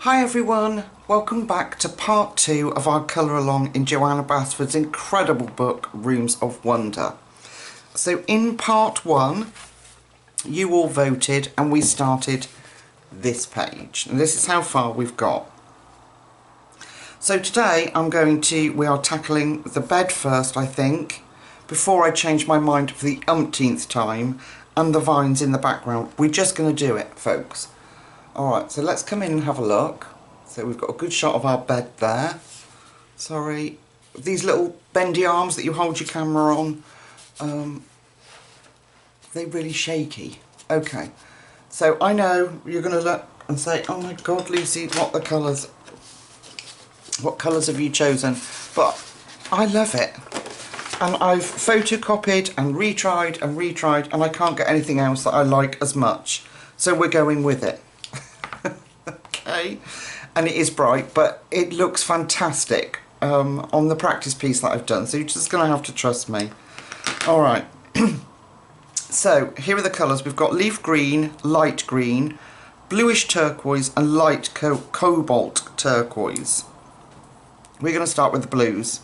Hi everyone, welcome back to part 2 of our colour along in Johanna Basford's incredible book Rooms of Wonder. So in part 1 you all voted and we started this page, and this is how far we've got. So today we are tackling the bed first, I think, before I change my mind for the umpteenth time, and the vines in the background. We're just going to do it, folks. Alright, so let's come in and have a look. So we've got a good shot of our bed there. Sorry. These little bendy arms that you hold your camera on, they're really shaky. Okay, so I know you're going to look and say, oh my god, Lucy, what colours have you chosen? But I love it. And I've photocopied and retried, and I can't get anything else that I like as much. So we're going with it. Okay, and it is bright, but it looks fantastic on the practice piece that I've done, so you're just going to have to trust me. Alright, so here are the colours. We've got leaf green, light green, bluish turquoise and light cobalt turquoise. We're going to start with the blues.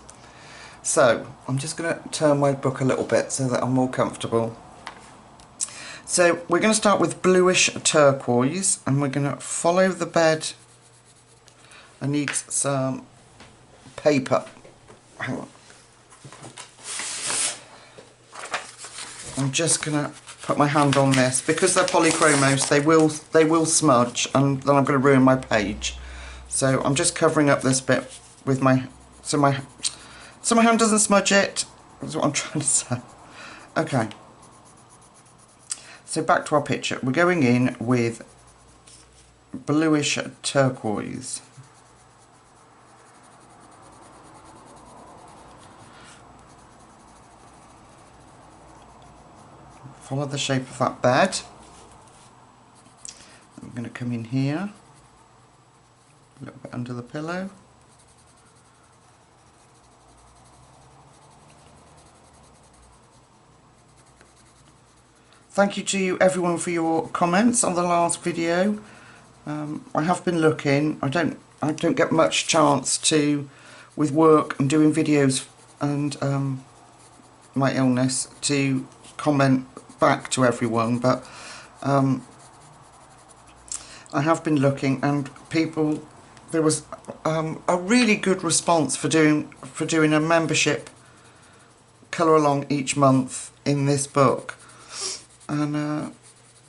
So I'm just going to turn my book a little bit so that I'm more comfortable. So we're going to start with bluish turquoise, and we're going to follow the bed. I need some paper. Hang on. I'm just going to put my hand on this because they're polychromos. They will smudge, and then I'm going to ruin my page. So I'm just covering up this bit with my so my hand doesn't smudge it. That's what I'm trying to say. Okay. So back to our picture, we're going in with bluish turquoise. Follow the shape of that bed. I'm going to come in here, a little bit under the pillow. Thank you to everyone for your comments on the last video. I have been looking. I don't get much chance to, with work and doing videos and my illness, to comment back to everyone, but I have been looking, and there was a really good response for doing a membership colour along each month in this book. And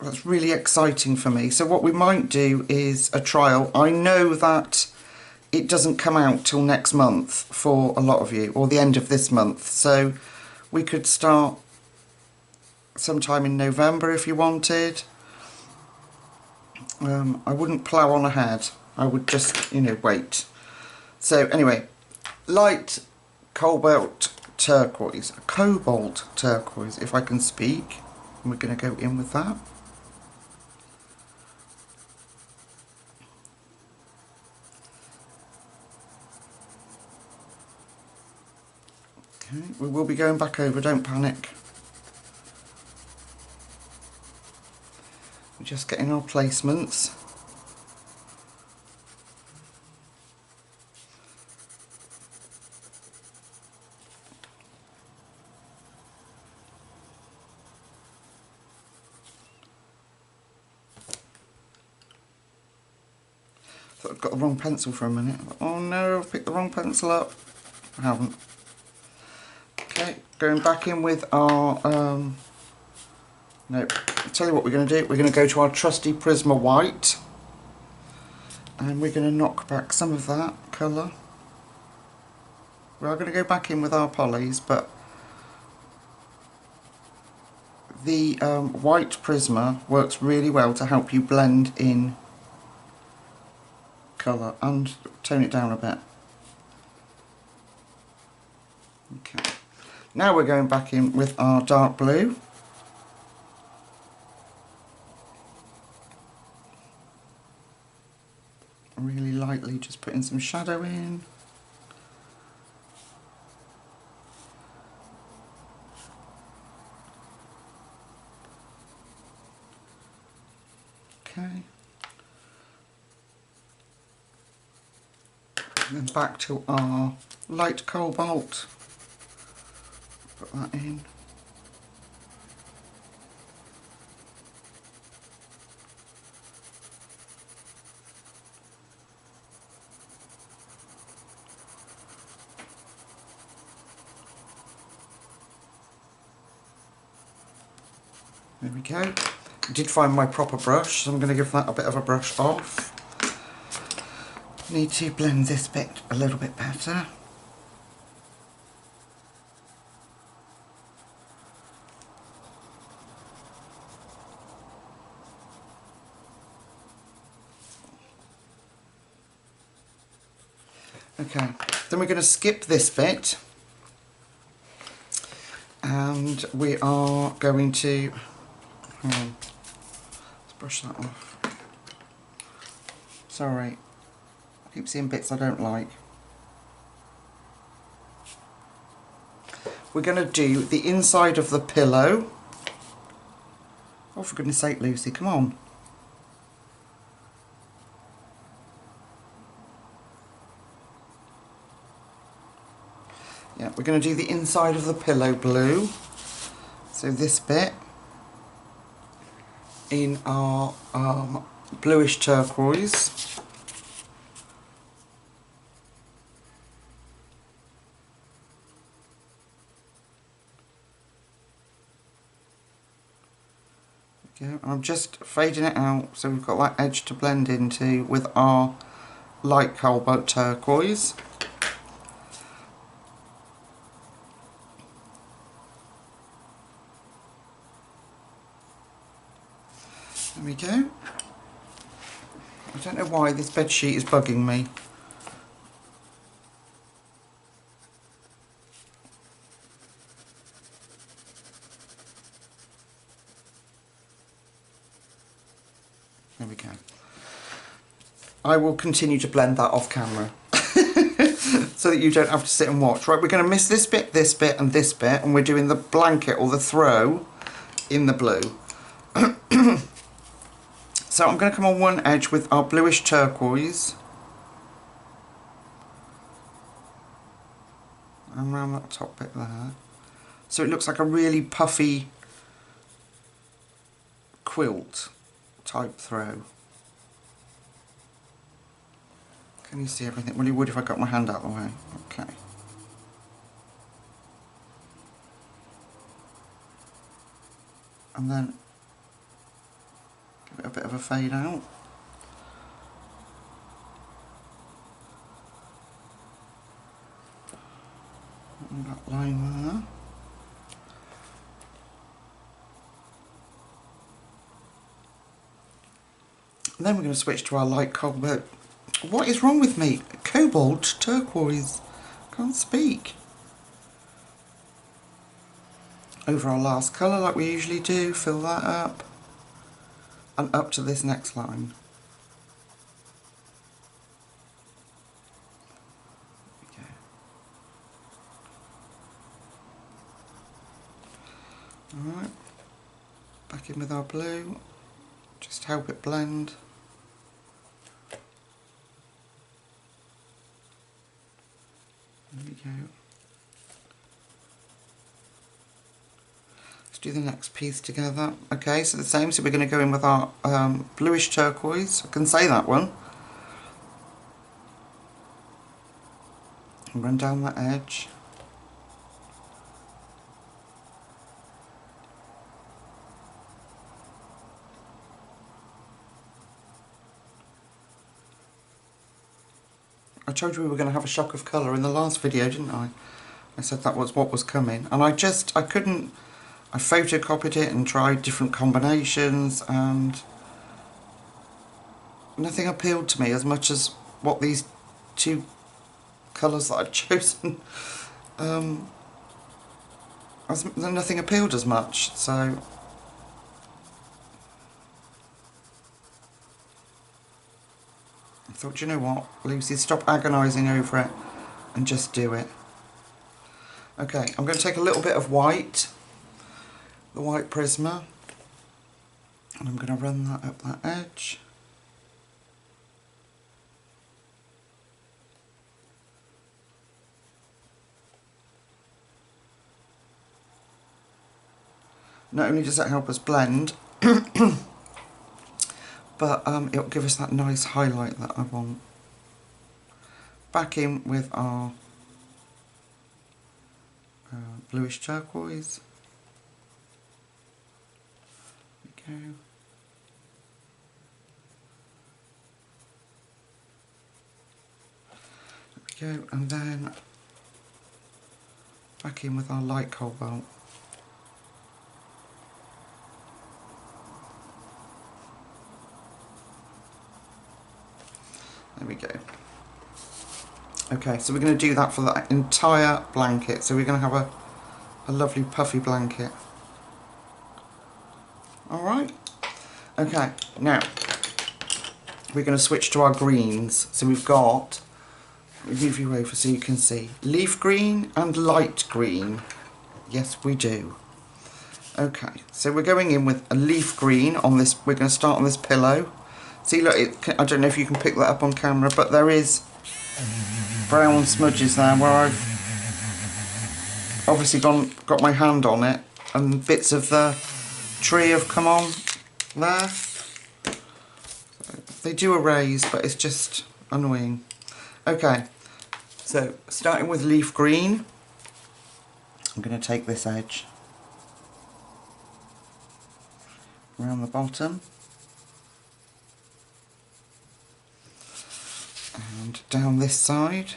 that's really exciting for me. So what we might do is a trial. I know that it doesn't come out till next month for a lot of you, or the end of this month. So we could start sometime in November if you wanted. I wouldn't plough on ahead. I would just, wait. So anyway, light cobalt turquoise, if I can speak. We're going to go in with that. Okay, we will be going back over, don't panic. We're just getting our placements. I've got the wrong pencil for a minute. Oh no, I've picked the wrong pencil up. I haven't. Okay, going back in with our, no, I'll tell you what we're going to do. We're going to go to our trusty Prisma White, and we're going to knock back some of that colour. We are going to go back in with our polys, but the white Prisma works really well to help you blend in colour and tone it down a bit. Okay, now we're going back in with our dark blue. Really lightly just putting some shadow in. Okay. And then back to our light cobalt. Put that in. There we go. I did find my proper brush, so I'm going to give that a bit of a brush off. Need to blend this bit a little bit better. Okay, then we're going to skip this bit and we are going to, let's brush that off. Sorry, I keep seeing bits I don't like. We're going to do the inside of the pillow. Oh, for goodness sake, Lucy, come on. Yeah, we're going to do the inside of the pillow blue. So this bit in our bluish turquoise. There we go. I'm just fading it out so we've got that edge to blend into with our light cobalt turquoise. There we go. I don't know why this bed sheet is bugging me. There we go. I will continue to blend that off camera so that you don't have to sit and watch. Right, we're going to miss this bit, and this bit, and we're doing the blanket or the throw in the blue. So I'm going to come on one edge with our bluish turquoise and around that top bit there, so it looks like a really puffy quilt type throw. Can you see everything? Well, you would if I got my hand out of the way. Okay. And then give it a bit of a fade out. And that line there. And then we're going to switch to our light cobalt. What is wrong with me? Cobalt turquoise. Can't speak. Over our last colour like we usually do, fill that up. And up to this next line. Okay. Alright. Back in with our blue. Just help it blend. There we go. Let's do the next piece together. Okay, so the same, so we're going to go in with our bluish turquoise. I can say that one. And run down that edge. I told you we were going to have a shock of colour in the last video, didn't I? I said that was what was coming, and I couldn't, I photocopied it and tried different combinations and nothing appealed to me as much as what these two colours that I'd chosen, nothing appealed as much, so I thought, you know what, Lucy, stop agonising over it and just do it. Okay, I'm going to take a little bit of white, the white Prisma, and I'm going to run that up that edge. Not only does it help us blend, but it'll give us that nice highlight that I want. Back in with our bluish turquoise. There we go. There we go, and then back in with our light cobalt. There we go. Okay, so we're going to do that for the entire blanket. So we're going to have a lovely puffy blanket. Alright. Okay, now we're going to switch to our greens. So we've got, let me move you over so you can see, leaf green and light green. Yes, we do. Okay, so we're going in with a leaf green on this. We're going to start on this pillow. See, look, I don't know if you can pick that up on camera, but there is brown smudges there where I've obviously got my hand on it, and bits of the tree have come on there. They do erase, but it's just annoying. Okay, so starting with leaf green, I'm going to take this edge around the bottom and down this side.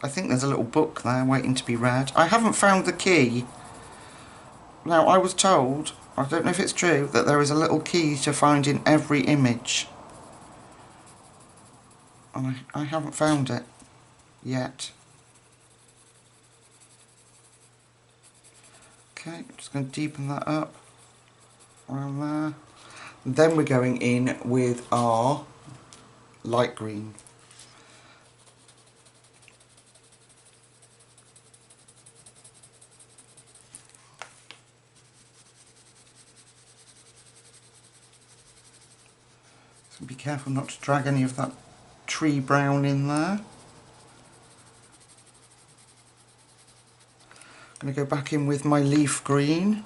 I think there's a little book there waiting to be read. I haven't found the key. Now, I was told, I don't know if it's true, that there is a little key to find in every image. And I haven't found it yet. Okay, I'm just going to deepen that up around there. And then we're going in with our light green. So be careful not to drag any of that tree brown in there. I'm going to go back in with my leaf green.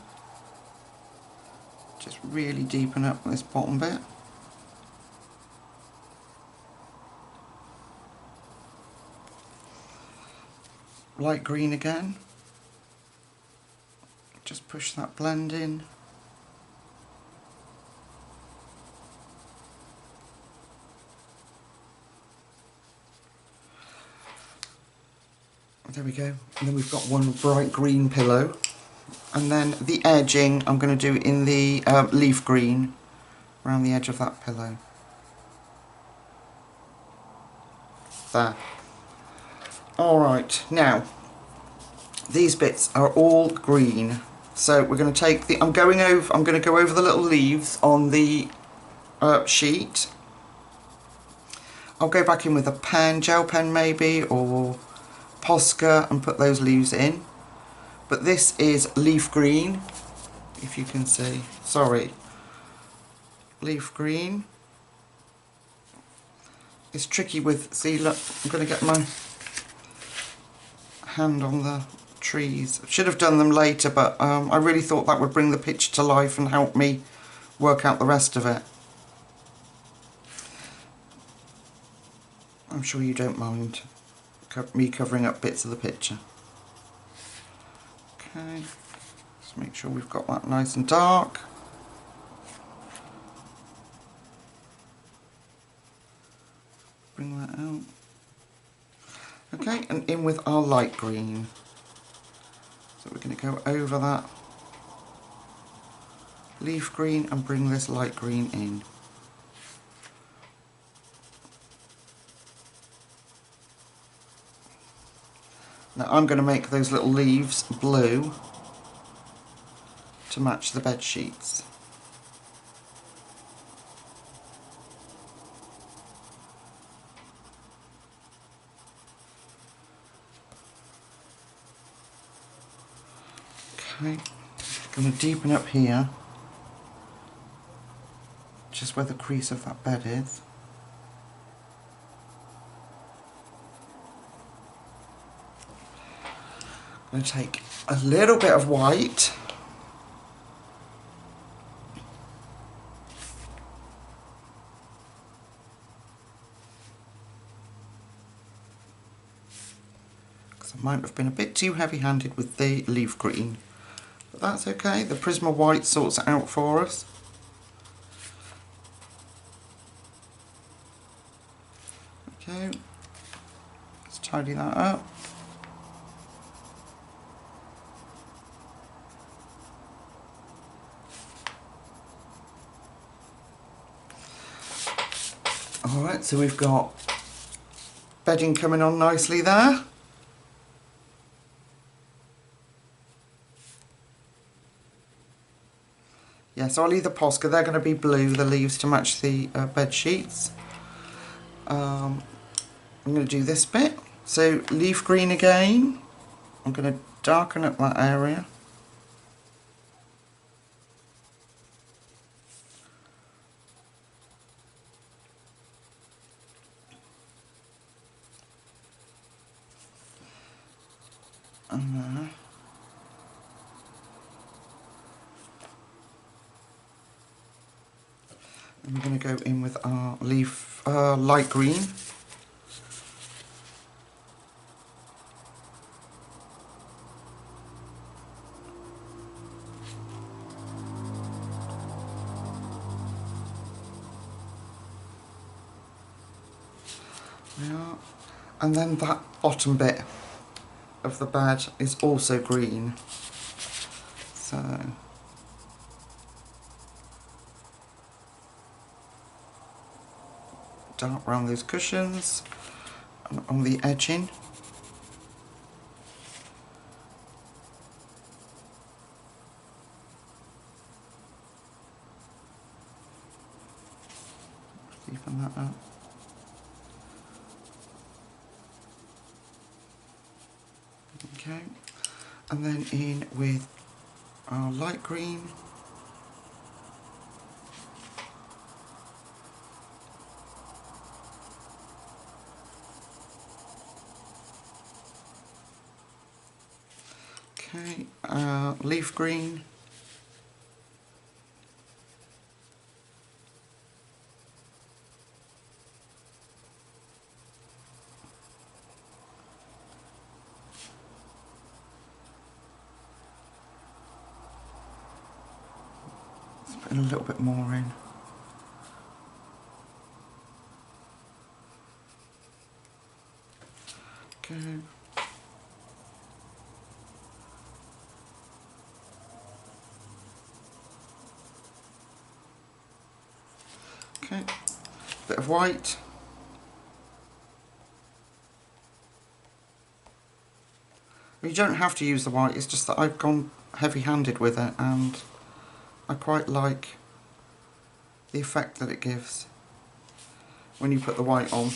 Just really deepen up this bottom bit. Light green again. Just push that blend in. There we go. And then we've got one bright green pillow. And then the edging I'm going to do in the leaf green around the edge of that pillow. There. Alright, now these bits are all green. So we're going to take the, I'm going to go over the little leaves on the sheet. I'll go back in with a pen, gel pen maybe, or Posca, and put those leaves in. But this is leaf green, if you can see. Sorry. Leaf green. It's tricky with, see, look, I'm going to get my hand on the trees. I should have done them later, but I really thought that would bring the picture to life and help me work out the rest of it. I'm sure you don't mind me covering up bits of the picture. Okay, just make sure we've got that nice and dark. Bring that out. Okay, and in with our light green. So we're going to go over that leaf green and bring this light green in. Now I'm going to make those little leaves blue to match the bed sheets. Okay, going to deepen up here, just where the crease of that bed is. I'm going to take a little bit of white. Because I might have been a bit too heavy-handed with the leaf green. But that's okay, the Prisma white sorts it out for us. Okay, let's tidy that up. Alright, so we've got bedding coming on nicely there. Yeah, so I'll leave the Posca, they're going to be blue, the leaves to match the bed sheets. I'm going to do this bit. So leaf green again. I'm going to darken up that area. And there. And we're going to go in with our leaf light green. Yeah. And then that bottom bit of the bed is also green. So dark around those cushions and on the edging. Deepen that up. Okay, and then in with our light green. Okay, leaf green. Let's put a little bit more in. Okay. Okay, bit of white. You don't have to use the white, it's just that I've gone heavy-handed with it and I quite like the effect that it gives when you put the white on.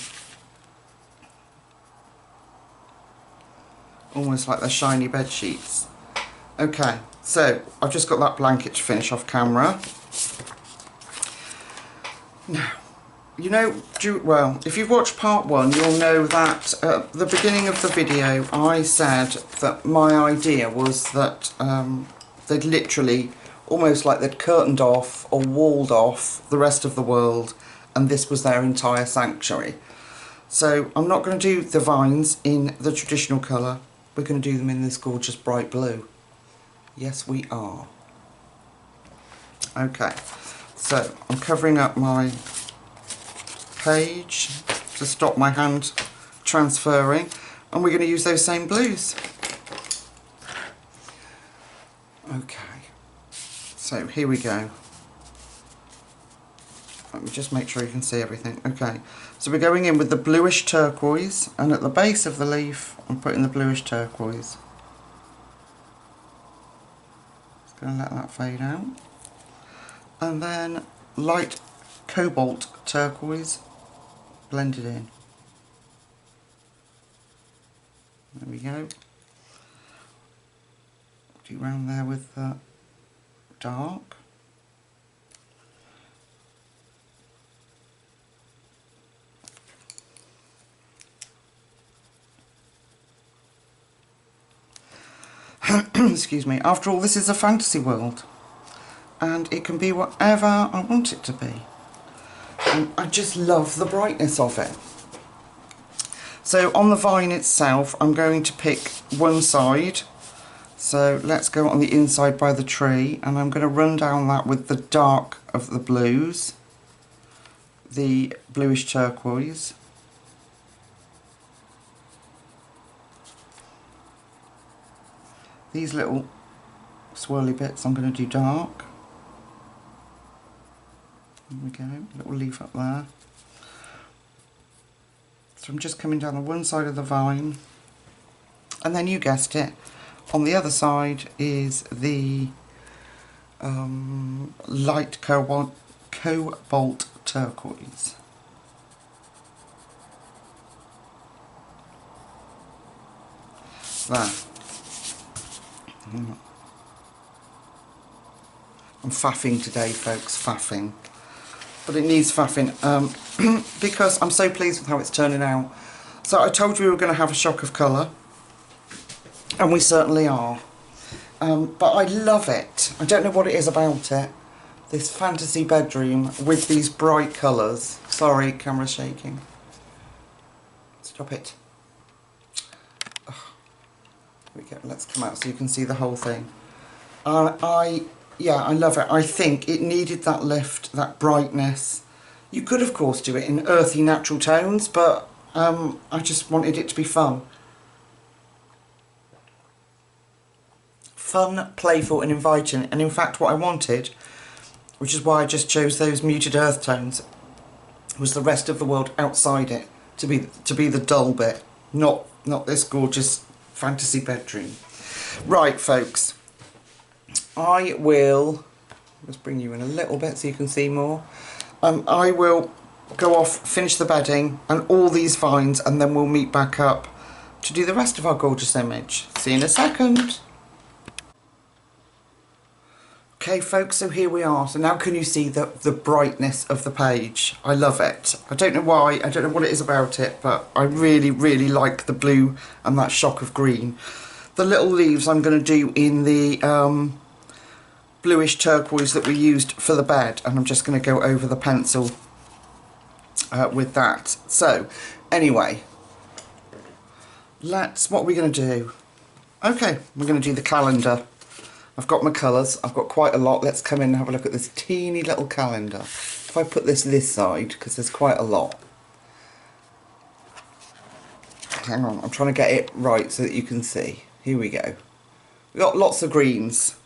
Almost like they're shiny bed sheets. Okay, so I've just got that blanket to finish off camera. Now, you know, well, if you've watched part one, you'll know that at the beginning of the video I said that my idea was that they'd literally, almost like they'd curtained off or walled off the rest of the world and this was their entire sanctuary. So I'm not going to do the vines in the traditional colour, we're going to do them in this gorgeous bright blue. Yes, we are. Okay, so I'm covering up my page to stop my hand transferring, and we're going to use those same blues. Okay, so here we go. Let me just make sure you can see everything. Okay, so we're going in with the bluish turquoise, and at the base of the leaf I'm putting the bluish turquoise. Just going to let that fade out. And then light cobalt turquoise blended in. There we go. Do round there with the dark. excuse me, after all, this is a fantasy world. And it can be whatever I want it to be. And I just love the brightness of it. So on the vine itself, I'm going to pick one side. So let's go on the inside by the tree, and I'm going to run down that with the dark of the blues, the bluish turquoise. These little swirly bits I'm going to do dark. There we go, little leaf up there. So I'm just coming down the one side of the vine, and then you guessed it, on the other side is the light cobalt turquoise. There. I'm faffing today, folks, faffing. But it needs faffing because I'm so pleased with how it's turning out. So I told you we were going to have a shock of colour, and we certainly are. But I love it. I don't know what it is about it. This fantasy bedroom with these bright colours. Sorry, camera's shaking. Stop it. Here we go. Let's come out so you can see the whole thing. Yeah, I love it. I think it needed that lift, that brightness. You could, of course, do it in earthy, natural tones, but I just wanted it to be fun. Fun, playful and inviting. And in fact, what I wanted, which is why I just chose those muted earth tones, was the rest of the world outside it to be the dull bit, not this gorgeous fantasy bedroom. Right, folks. I will just bring you in a little bit so you can see more. I will go off, finish the bedding and all these vines, and then we'll meet back up to do the rest of our gorgeous image. See you in a second. Okay, folks, so here we are. So now can you see the brightness of the page? I love it. I don't know why, I don't know what it is about it, but I really, really like the blue and that shock of green. The little leaves I'm going to do in the bluish turquoise that we used for the bed, and I'm just going to go over the pencil with that. So anyway, what are we going to do? Okay, we're going to do the calendar. I've got my colours, I've got quite a lot. Let's come in and have a look at this teeny little calendar. If I put this side, because there's quite a lot. Hang on, I'm trying to get it right so that you can see. Here we go. We've got lots of greens.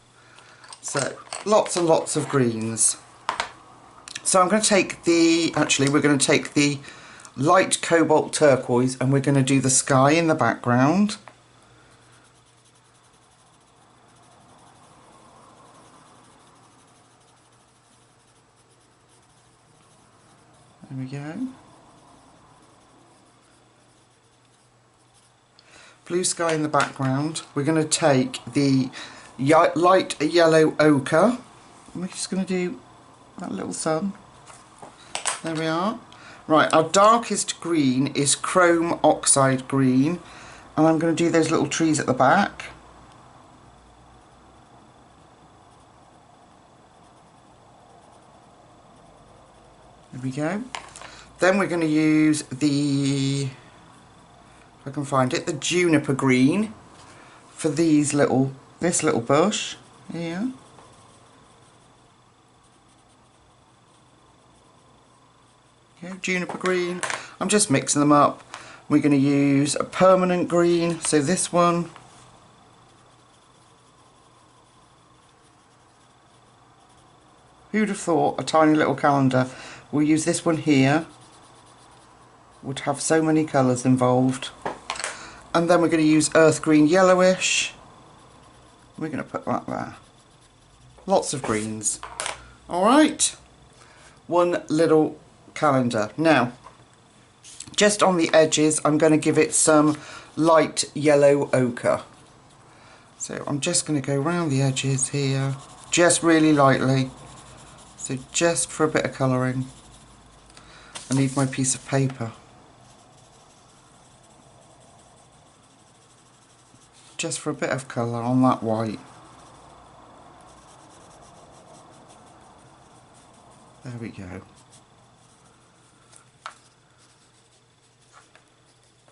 So, lots and lots of greens. So I'm going to take we're going to take the light cobalt turquoise, and we're going to do the sky in the background. There we go. Blue sky in the background. We're going to take the light yellow ochre. We're just going to do that little sun. There we are. Right, our darkest green is chrome oxide green, and I'm going to do those little trees at the back. There we go. Then we're going to use the, if I can find it, the juniper green for this little bush here. Okay, juniper green. I'm just mixing them up. We're going to use a permanent green, so this one. Who'd have thought a tiny little calendar? We'll use this one here. Would have so many colours involved. And then we're going to use earth green yellowish. We're going to put that there. Lots of greens. Alright. One little calendar. Now, just on the edges, I'm going to give it some light yellow ochre. So I'm just going to go around the edges here, just really lightly. So just for a bit of colouring. I need my piece of paper. just for a bit of colour on that white. There we go.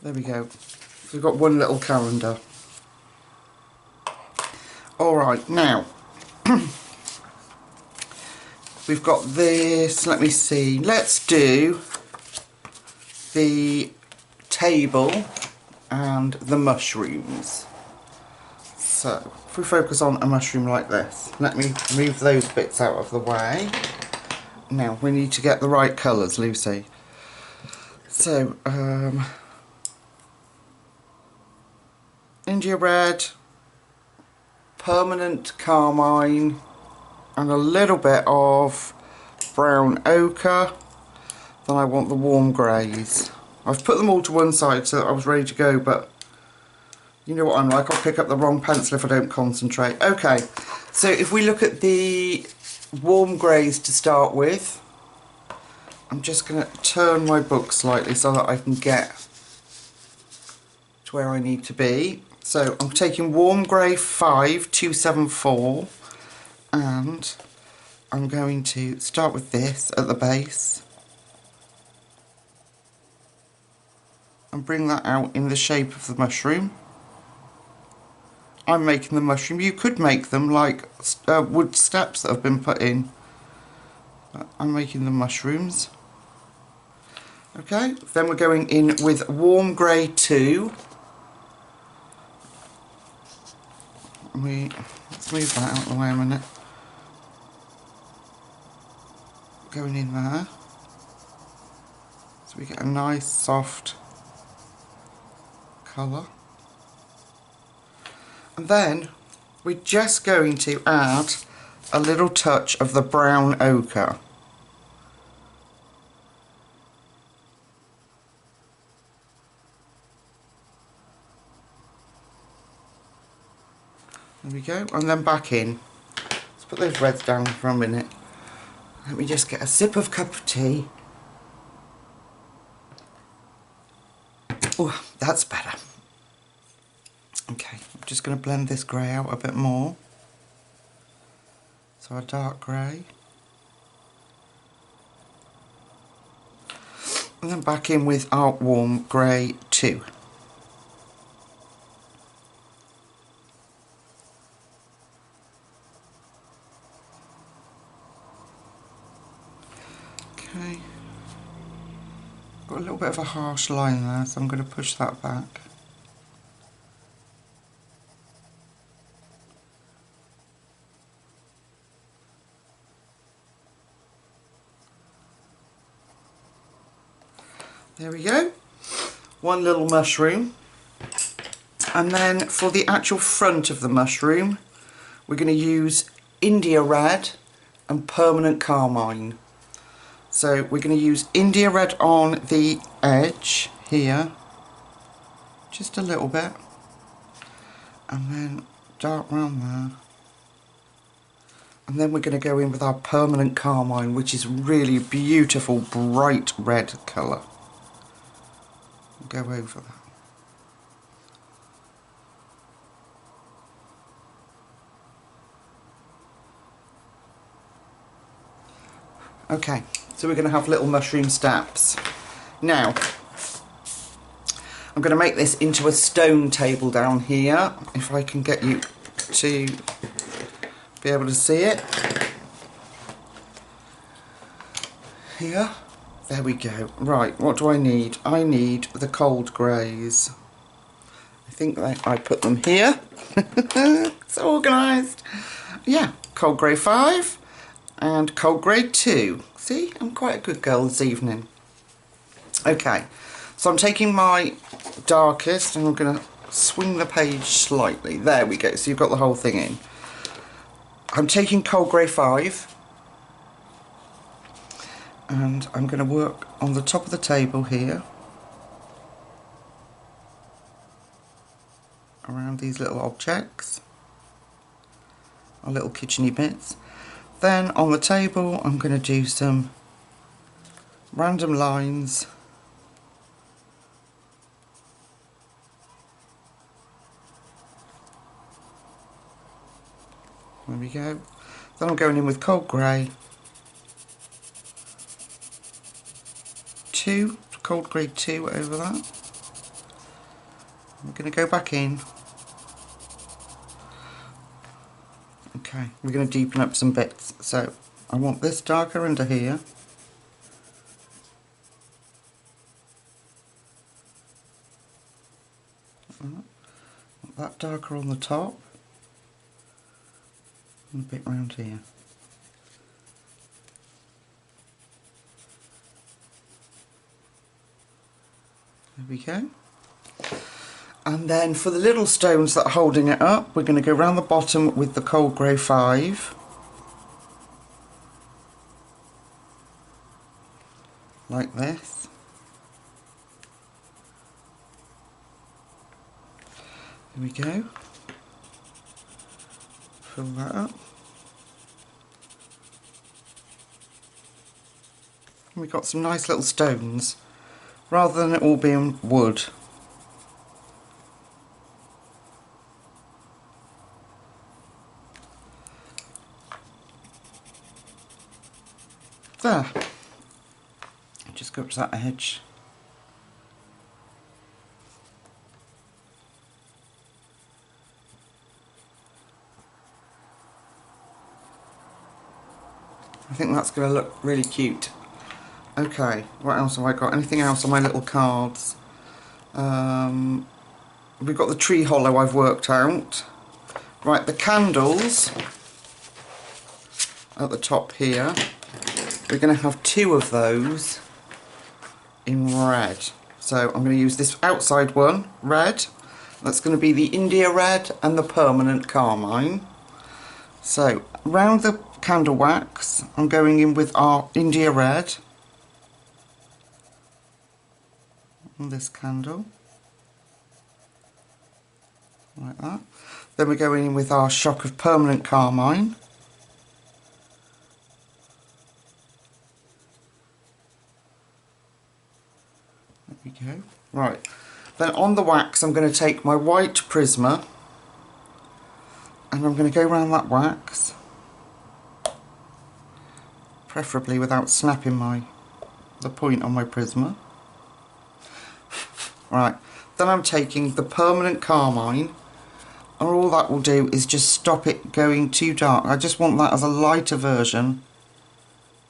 There we go. So we've got one little calendar. Alright, now we've got this, let me see, let's do the table and the mushrooms. So if we focus on a mushroom like this, let me move those bits out of the way. Now we need to get the right colours, Lucy. So India red, permanent carmine, and a little bit of brown ochre. Then I want the warm greys. I've put them all to one side so that I was ready to go, but you know what I'm like, I'll pick up the wrong pencil if I don't concentrate. Okay, so if we look at the warm greys to start with, I'm just going to turn my book slightly so that I can get to where I need to be. So I'm taking warm grey 5274, and I'm going to start with this at the base and bring that out in the shape of the mushroom. I'm making the mushroom. You could make them like wood steps that have been put in, but I'm making the mushrooms. Okay, then we're going in with warm grey 2. Let's move that out of the way a minute. Going in there, so we get a nice soft colour. And then we're just going to add a little touch of the brown ochre. There we go, and then back in. Let's put those reds down for a minute. Let me just get a sip of cup of tea. Oh, that's better. Okay, I'm just going to blend this grey out a bit more. So a dark grey. And then back in with our warm grey 2. Okay. Got a little bit of a harsh line there, so I'm going to push that back. There we go, one little mushroom. And then for the actual front of the mushroom, we're going to use India red and permanent carmine. So we're going to use India red on the edge here, just a little bit, and then dark brown there. And then we're going to go in with our permanent carmine, which is really beautiful bright red colour. Go over that. Okay, so we're going to have little mushroom steps. Now, I'm going to make this into a stone table down here, if I can get you to be able to see it. Here. There we go. Right, what do I need? I need the cold greys. I think that I put them here. It's organised. Yeah, cold grey 5 and cold grey 2. See, I'm quite a good girl this evening. Okay, so I'm taking my darkest and I'm going to swing the page slightly. There we go, so you've got the whole thing in. I'm taking cold grey 5. And I'm going to work on the top of the table here, around these little objects, our little kitcheny bits. Then on the table I'm going to do some random lines There we go. Then I'm going in with cold grey. 2, cold grey 2 over that. I'm going to go back in. Okay, we're going to deepen up some bits. So I want this darker under here. That darker on the top. And a bit round here. There we go. And then for the little stones that are holding it up, we're going to go round the bottom with the cold grey 5. Like this. There we go. Fill that up. And we've got some nice little stones, rather than it all being wood. There. Just go up to that edge. I think that's going to look really cute. Okay, what else have I got? Anything else on my little cards? We've got the tree hollow I've worked out. Right, the candles at the top here. We're going to have 2 of those in red. So I'm going to use this outside one, red. That's going to be the India red and the permanent carmine. So round the candle wax, I'm going in with our India red on this candle, like that. Then we're going in with our shock of permanent carmine. There we go. Right, then on the wax I'm going to take my white Prisma and I'm going to go around that wax, preferably without snapping the point on my Prisma. Right, then I'm taking the permanent carmine, and all that will do is just stop it going too dark. I just want that as a lighter version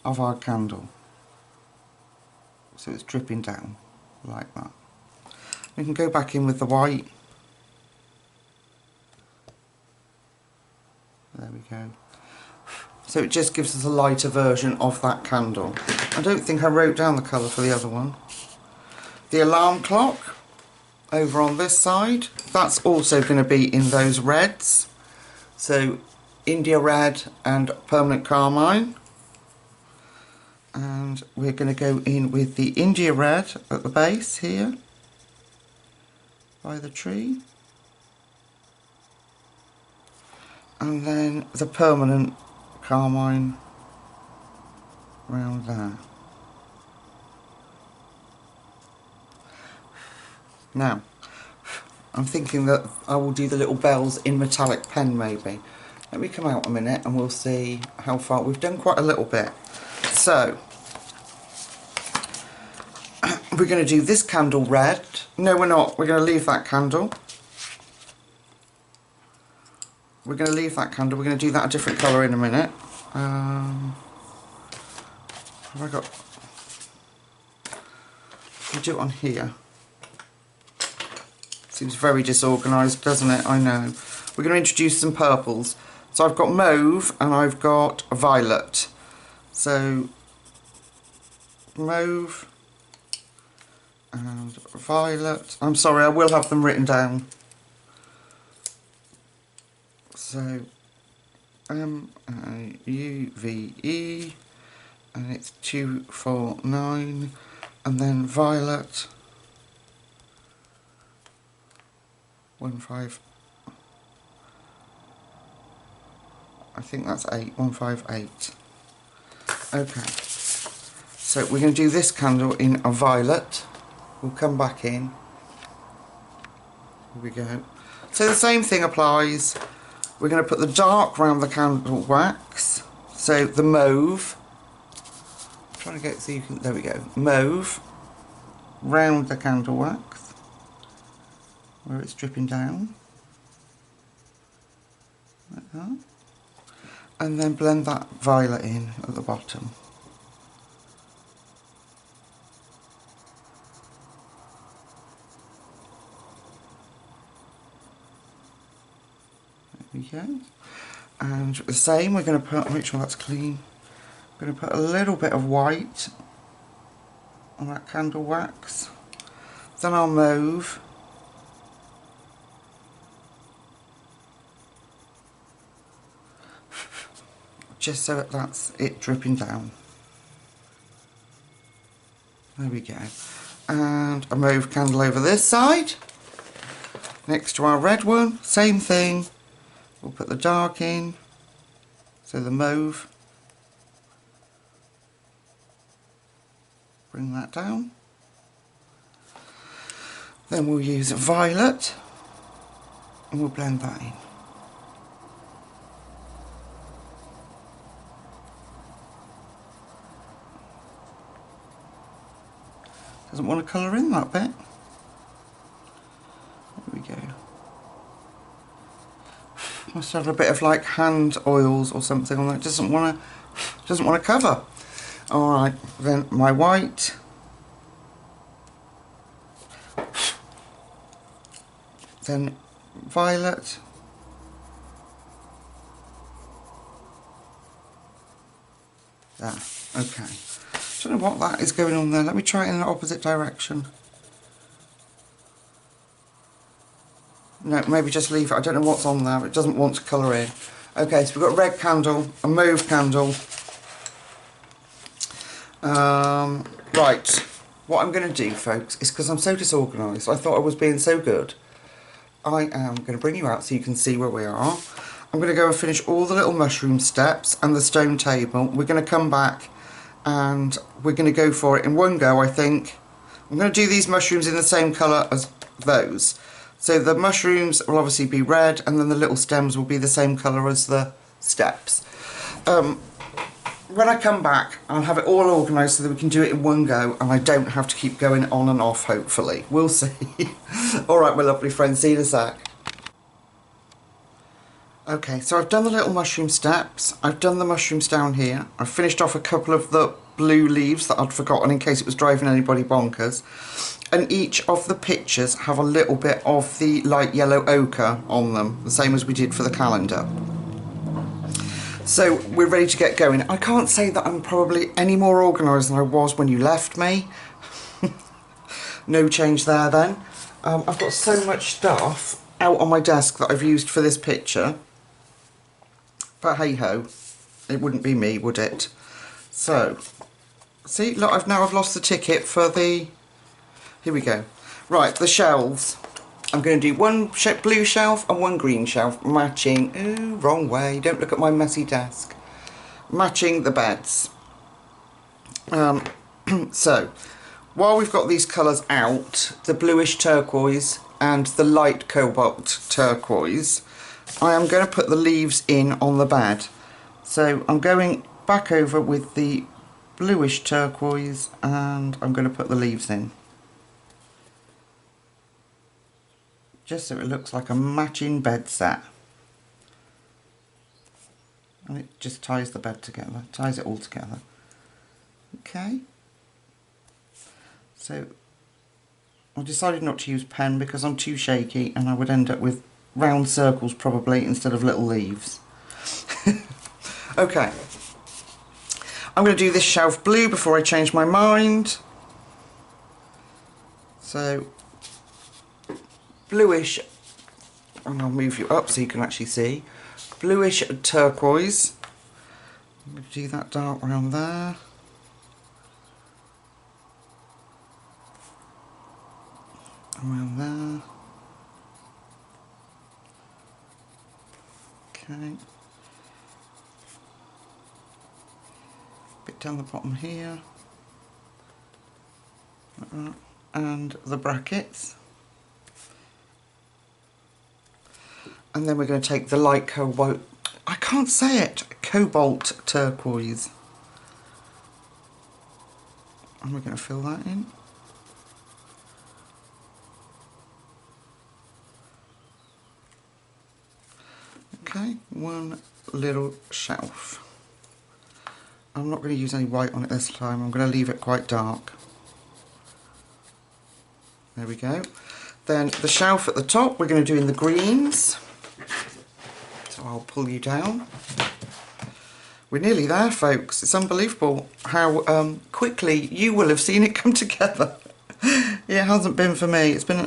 of our candle, so it's dripping down like that. We can go back in with the white. There we go. So it just gives us a lighter version of that candle. I don't think I wrote down the colour for the other one. The alarm clock over on this side, that's also going to be in those reds. So India red and permanent carmine. And we're going to go in with the India red at the base here by the tree. And then the permanent carmine round there. Now, I'm thinking that I will do the little bells in metallic pen maybe. Let me come out a minute and we'll see how far. We've done quite a little bit. So, we're going to do this candle red. No, we're not. We're going to leave that candle. We're going to leave that candle. We're going to do that a different colour in a minute. Have I got... We'll do it on here. Seems very disorganised, doesn't it? I know. We're going to introduce some purples. So I've got mauve and I've got violet. So mauve and violet. I'm sorry, I will have them written down. So MAUVE and it's 249, and then violet 15. I think that's 158. Okay, so we're going to do this candle in a violet. We'll come back in. Here we go. So the same thing applies. We're going to put the dark round the candle wax, so the mauve. I'm trying to get so you can. There we go. Mauve round the candle wax where it's dripping down, like that, and then blend that violet in at the bottom. There we go. And the same, we're going to put, make sure that's clean, we're going to put a little bit of white on that candle wax, then our mauve, just so that that's it dripping down. There we go. And a mauve candle over this side, next to our red one, same thing. We'll put the dark in, so the mauve, bring that down. Then we'll use violet and we'll blend that in. Doesn't want to colour in that bit. There we go. Must have a bit of like hand oils or something on that. Doesn't want to cover. All right, then my white. Then violet. There. Okay. Don't know what that is going on there. Let me try it in the opposite direction. No, maybe just leave it. I don't know what's on there. It doesn't want to colour in. Okay, so we've got a red candle, a mauve candle. Right, what I'm going to do, folks, is because I'm so disorganised, I thought I was being so good, I am going to bring you out so you can see where we are. I'm going to go and finish all the little mushroom steps and the stone table. We're going to come back and we're going to go for it in one go, I think. I'm going to do these mushrooms in the same colour as those. So the mushrooms will obviously be red, and then the little stems will be the same colour as the steps. When I come back, I'll have it all organised so that we can do it in one go, and I don't have to keep going on and off, hopefully. We'll see. Alright, my lovely friends, see you in a sec. Okay, so I've done the little mushroom steps, I've done the mushrooms down here, I've finished off a couple of the blue leaves that I'd forgotten in case it was driving anybody bonkers, and each of the pictures have a little bit of the light yellow ochre on them, the same as we did for the calendar. So we're ready to get going. I can't say that I'm probably any more organised than I was when you left me. No change there then. I've got so much stuff out on my desk that I've used for this picture. But hey ho, it wouldn't be me, would it? So, see, look, I've lost the ticket for the... Here we go. Right, the shelves. I'm going to do one blue shelf and one green shelf, matching... Ooh, wrong way, don't look at my messy desk. Matching the beds. So, while we've got these colours out, the bluish turquoise and the light cobalt turquoise, I am going to put the leaves in on the bed. So I'm going back over with the bluish turquoise and I'm going to put the leaves in. Just so it looks like a matching bed set. And it just ties the bed together, ties it all together. Okay. So I decided not to use pen because I'm too shaky and I would end up with round circles probably instead of little leaves. Okay, I'm going to do this shelf blue before I change my mind. So bluish, and I'll move you up so you can actually see, bluish turquoise. I'm going to do that dark around there. Around there. Okay. Bit down the bottom here. Like that. And the brackets. And then we're going to take the light cobalt, I can't say it, cobalt turquoise. And we're going to fill that in. Okay, one little shelf. I'm not going to use any white on it this time, I'm going to leave it quite dark. There we go. Then the shelf at the top we're going to do in the greens. So I'll pull you down. We're nearly there, folks. It's unbelievable how quickly you will have seen it come together. It hasn't been for me. It's been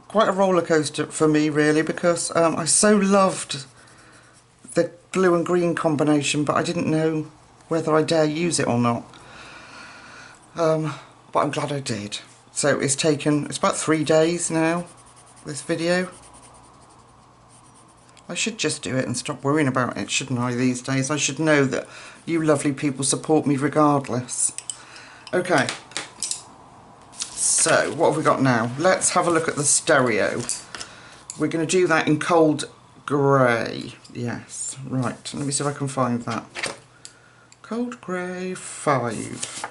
quite a roller coaster for me, really, because I so loved the blue and green combination, but I didn't know whether I dare use it or not. But I'm glad I did. So it's about 3 days now, this video. I should just do it and stop worrying about it, shouldn't I, these days? I should know that you lovely people support me regardless. Okay. So, what have we got now? Let's have a look at the stereo. We're going to do that in cold grey. Yes, right. Let me see if I can find that. Cold grey 5.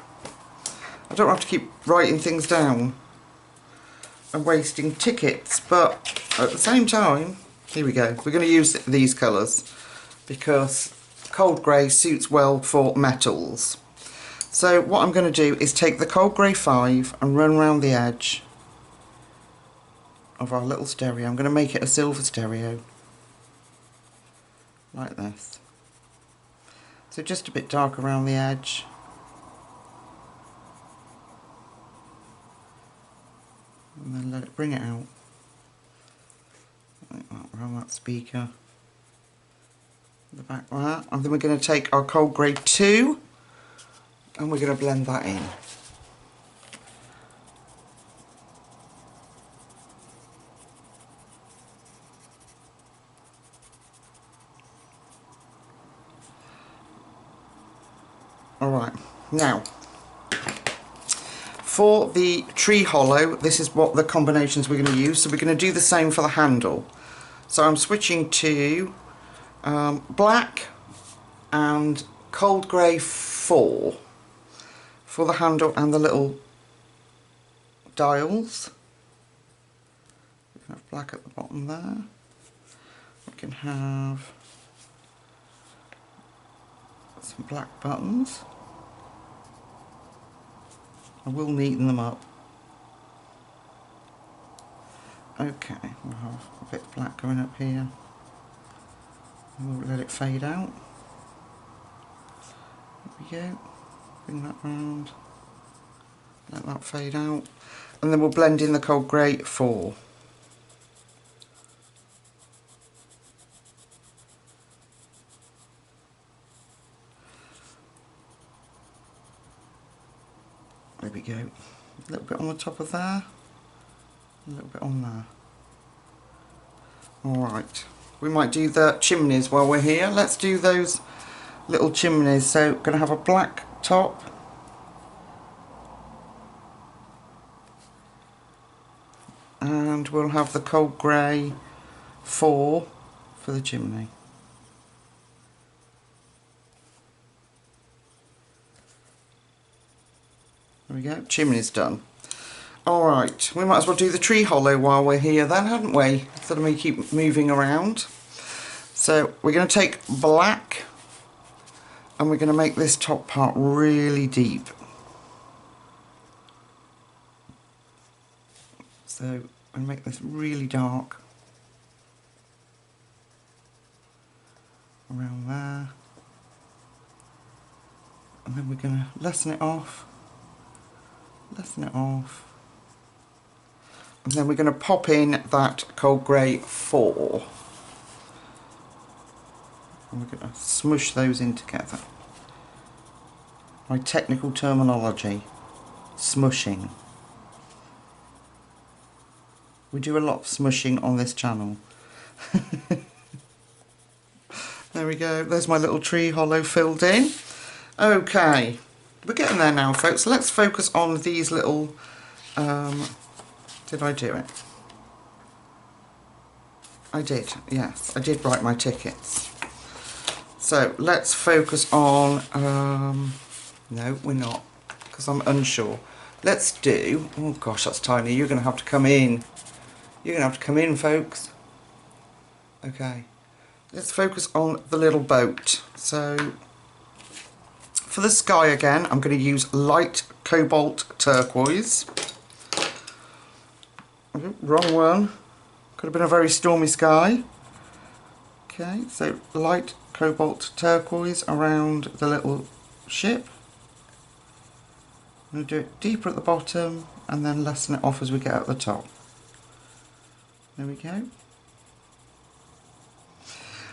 I don't have to keep writing things down and wasting tickets, but at the same time, here we go. We're going to use these colours because cold grey suits well for metals. So what I'm going to do is take the cold grey 5 and run around the edge of our little stereo. I'm going to make it a silver stereo, like this. So just a bit dark around the edge. And then let it bring it out. Like that, around that speaker. The back there. And then we're going to take our cold grey 2 and we're going to blend that in. Alright, now for the tree hollow, this is what the combinations we're going to use. So we're going to do the same for the handle. So I'm switching to black and cold grey 4 for the handle and the little dials. We can have black at the bottom there. We can have some black buttons. I will neaten them up. Okay, we'll have a bit of black going up here. And we'll let it fade out. There we go. Bring that round. Let that fade out. And then we'll blend in the cold grey 4. There we go. A little bit on the top of there. A little bit on there. Alright. We might do the chimneys while we're here. Let's do those little chimneys. So going to have a black top. And we'll have the cold grey 4 for the chimney. There we go, chimney's done. Alright, we might as well do the tree hollow while we're here then, hadn't we? Instead of me keep moving around. So we're going to take black and we're going to make this top part really deep. So I'm going to make this really dark. Around there. And then we're going to lessen it off. Lessen it off. And then we're going to pop in that cold grey 4. And we're going to smush those in together. My technical terminology, smushing. We do a lot of smushing on this channel. There we go, there's my little tree hollow filled in. Okay, we're getting there now, folks. So let's focus on these little Did I do it? I did, yes. I did write my tickets. So let's focus on, no, we're not, because I'm unsure. Let's do, oh gosh, that's tiny. You're going to have to come in. You're going to have to come in, folks. Okay. Let's focus on the little boat. So for the sky again, I'm going to use light cobalt turquoise. Wrong one. Could have been a very stormy sky. Okay, so light cobalt turquoise around the little ship. I'm going to do it deeper at the bottom and then lessen it off as we get at the top. There we go.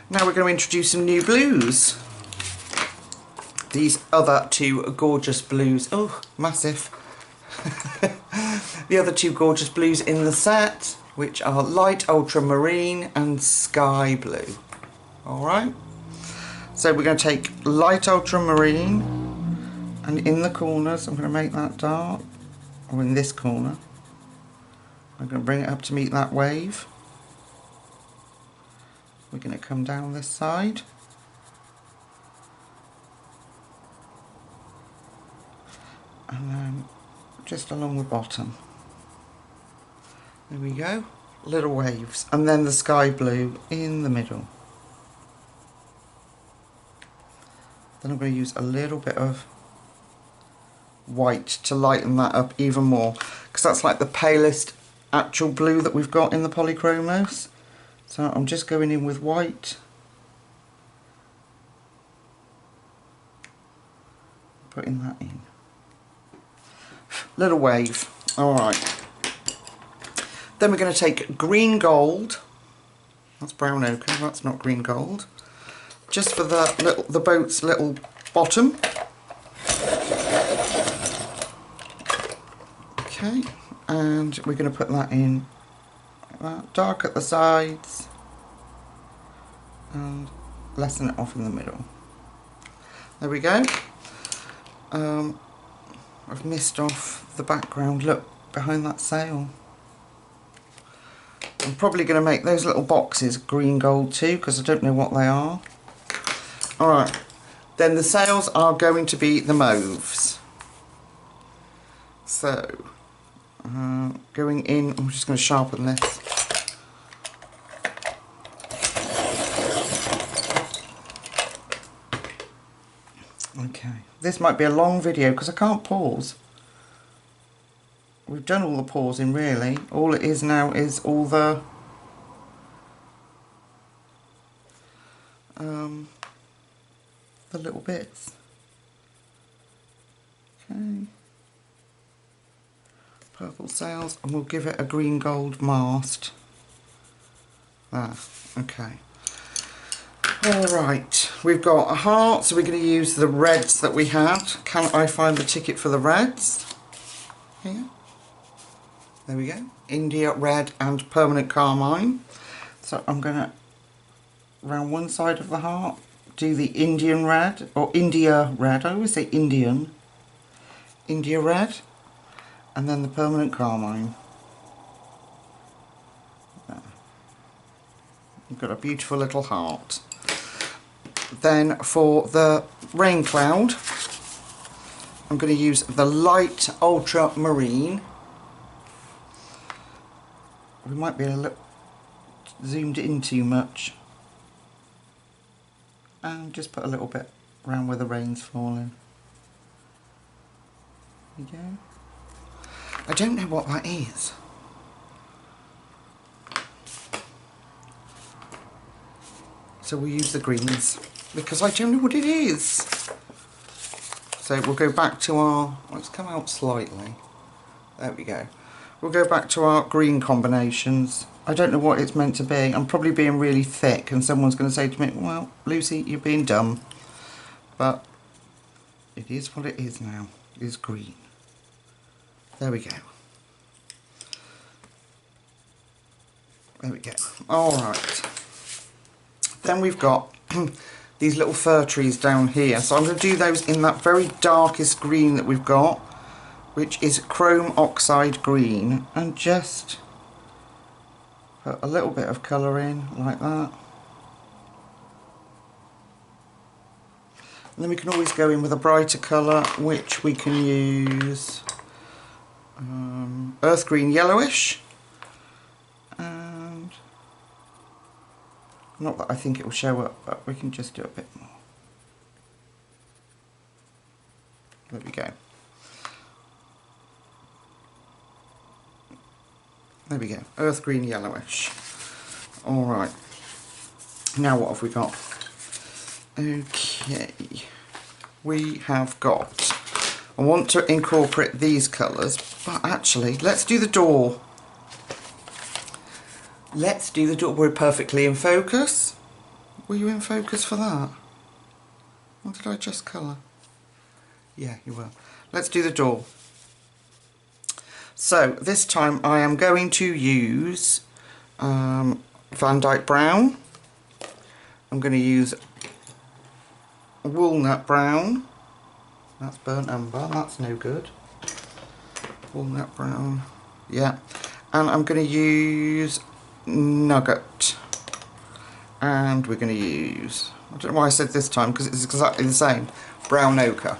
Now we're going to introduce some new blues. These other two gorgeous blues. Oh, massive. The other two gorgeous blues in the set, which are light ultramarine and sky blue. Alright. So we're going to take light ultramarine, and in the corners I'm going to make that dark, or in this corner I'm going to bring it up to meet that wave. We're going to come down this side and then just along the bottom. There we go, little waves, and then the sky blue in the middle. Then I'm going to use a little bit of white to lighten that up even more, because that's like the palest actual blue that we've got in the polychromos. So I'm just going in with white, putting that in. Little wave. Alright. Then we're going to take green gold. That's brown ochre, that's not green gold. Just for the boat's little bottom. Okay, and we're going to put that in like that, dark at the sides and lessen it off in the middle. There we go. I've missed off the background, look, behind that sail. I'm probably going to make those little boxes green gold too, because I don't know what they are. Alright, then the sails are going to be the mauves. So, going in, I'm just going to sharpen this. Okay, this might be a long video because I can't pause. We've done all the pausing really. All it is now is all the little bits. Okay. Purple sails, and we'll give it a green gold mast. There, okay. Alright, we've got a heart, so we're going to use the reds that we had. Can I find the ticket for the reds? Here. There we go. India red and permanent carmine. So I'm going to, round one side of the heart, do the Indian red, or India red. I always say Indian. India red. And then the permanent carmine. There. We've got a beautiful little heart. Then for the rain cloud, I'm going to use the light ultramarine. We might be a little zoomed in too much. And just put a little bit around where the rain's falling. There you go. I don't know what that is. So we'll use the greens because I don't know what it is. So we'll go back to our, let's come out slightly. There we go. We'll go back to our green combinations. I don't know what it's meant to be. I'm probably being really thick and someone's going to say to me, well, Lucy, you're being dumb. But it is what it is now. It is green. There we go. There we go. Alright. Then we've got these little fir trees down here. So I'm going to do those in that very darkest green that we've got. which is Chrome Oxide Green, and just put a little bit of colour in like that. And then we can always go in with a brighter colour, which we can use earth green yellowish, and not that I think it will show up, but we can just do a bit more. There we go. There we go, earth green yellowish. Alright, now what have we got? Okay, we have got, I want to incorporate these colours, but actually let's do the door. Let's do the door. We're perfectly in focus. Were you in focus for that? Or did I just colour? Yeah, you were. Let's do the door. So this time I am going to use Dyke Brown. I'm going to use Walnut Brown. That's burnt umber, that's no good. Walnut Brown, yeah. And I'm going to use Nugget. And we're going to use, I don't know why I said this time because it's exactly the same, brown ochre.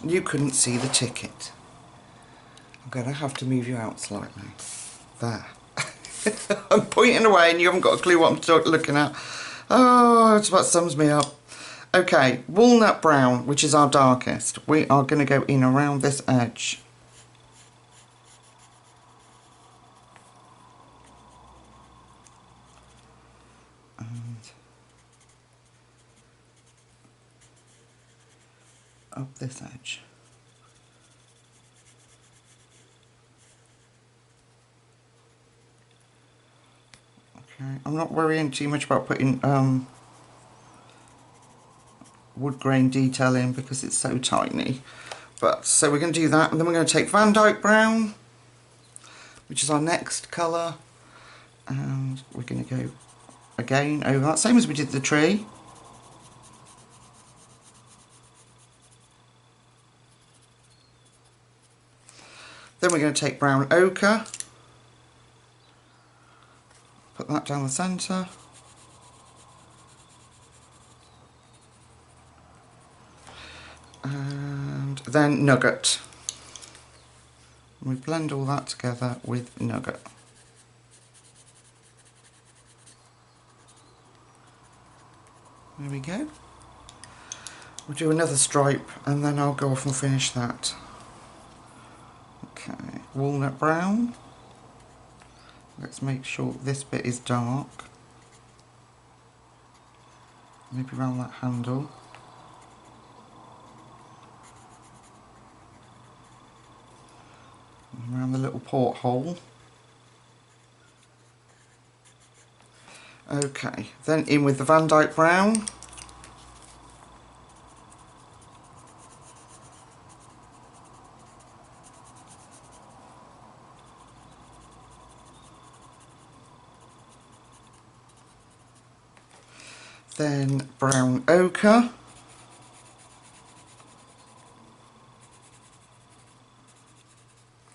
You couldn't see the ticket. I'm going to have to move you out slightly. There. I'm pointing away and you haven't got a clue what I'm looking at. Oh, it's what sums me up. Okay, Walnut Brown, which is our darkest. We are going to go in around this edge. And up this edge. Okay, I'm not worrying too much about putting wood grain detail in because it's so tiny, but so we're going to do that, and then we're going to take Dyke Brown, which is our next colour, and we're going to go again over that, same as we did the tree. Then we're going to take brown ochre, put that down the centre. And then Nugget. We blend all that together with Nugget. There we go. We'll do another stripe and then I'll go off and finish that. Okay, Walnut Brown. Let's make sure this bit is dark. Maybe around that handle. Around the little porthole. Okay, then in with the Dyke Brown. Then brown ochre.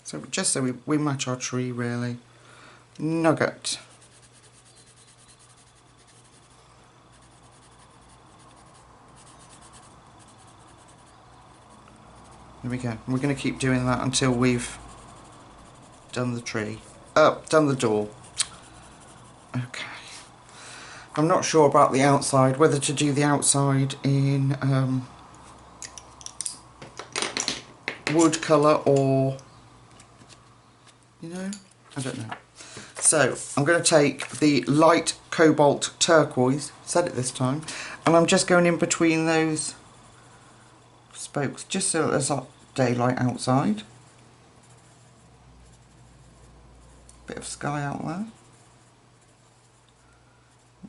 So just so we match our tree really. Nugget. There we go. We're going to keep doing that until we've done the tree. Done the door. Okay. I'm not sure about the outside, whether to do the outside in wood colour or, you know, I don't know. So I'm going to take the light cobalt turquoise, said it this time, and I'm just going in between those spokes just so there's daylight outside. Bit of sky out there.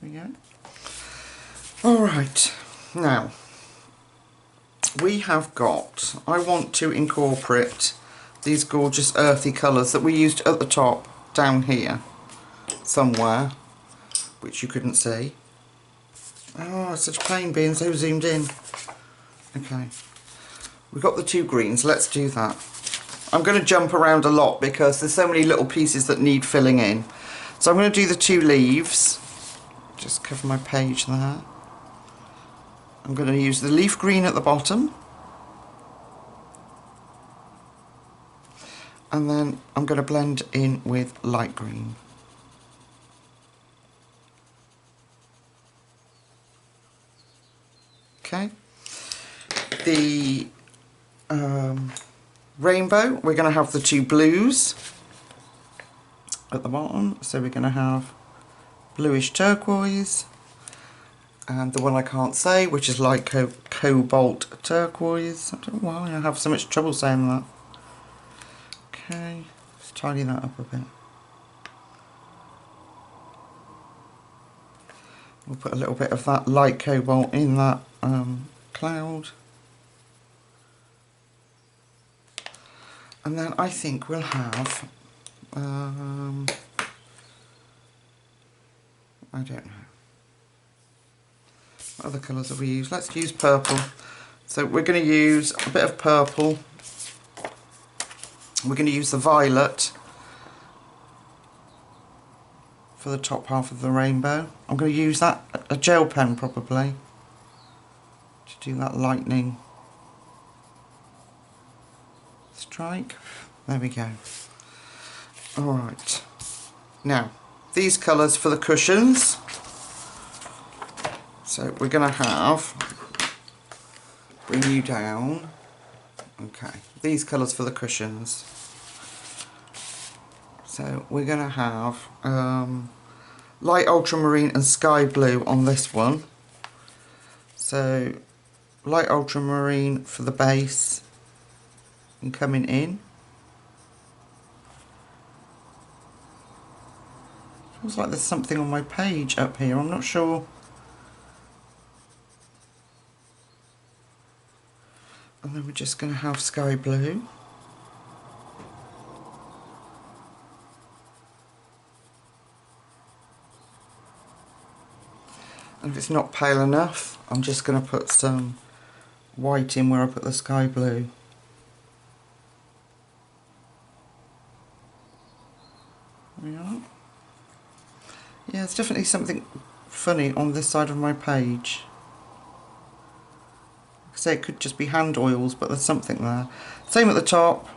There we go. Alright, now we have got, I want to incorporate these gorgeous earthy colours that we used at the top down here somewhere, which you couldn't see. Oh, it's such a pain being so zoomed in. Okay, we've got the two greens, let's do that. I'm going to jump around a lot because there's so many little pieces that need filling in. So I'm going to do the 2 leaves. Just cover my page there. I'm going to use the leaf green at the bottom. And then I'm going to blend in with light green. Okay. The rainbow, we're going to have the 2 blues at the bottom. So we're going to have bluish turquoise and the one I can't say, which is light cobalt turquoise. I don't know why I have so much trouble saying that. Okay, let's tidy that up a bit. We'll put a little bit of that light cobalt in that cloud. And then I think we'll have, I don't know. What other colours have we used? Let's use purple. So we're going to use a bit of purple. We're going to use the violet for the top half of the rainbow. I'm going to use that, a gel pen probably, to do that lightning strike. There we go. Alright, now these colours for the cushions. So we're going to have, bring you down, okay, these colours for the cushions. So we're going to have light ultramarine and sky blue on this one. So light ultramarine for the base and coming in. Feels like there's something on my page up here, I'm not sure. And then we're just going to have sky blue. And if it's not pale enough, I'm just going to put some white in where I put the sky blue. There we are. Yeah, there's definitely something funny on this side of my page. Like I say, it could just be hand oils, but there's something there. Same at the top.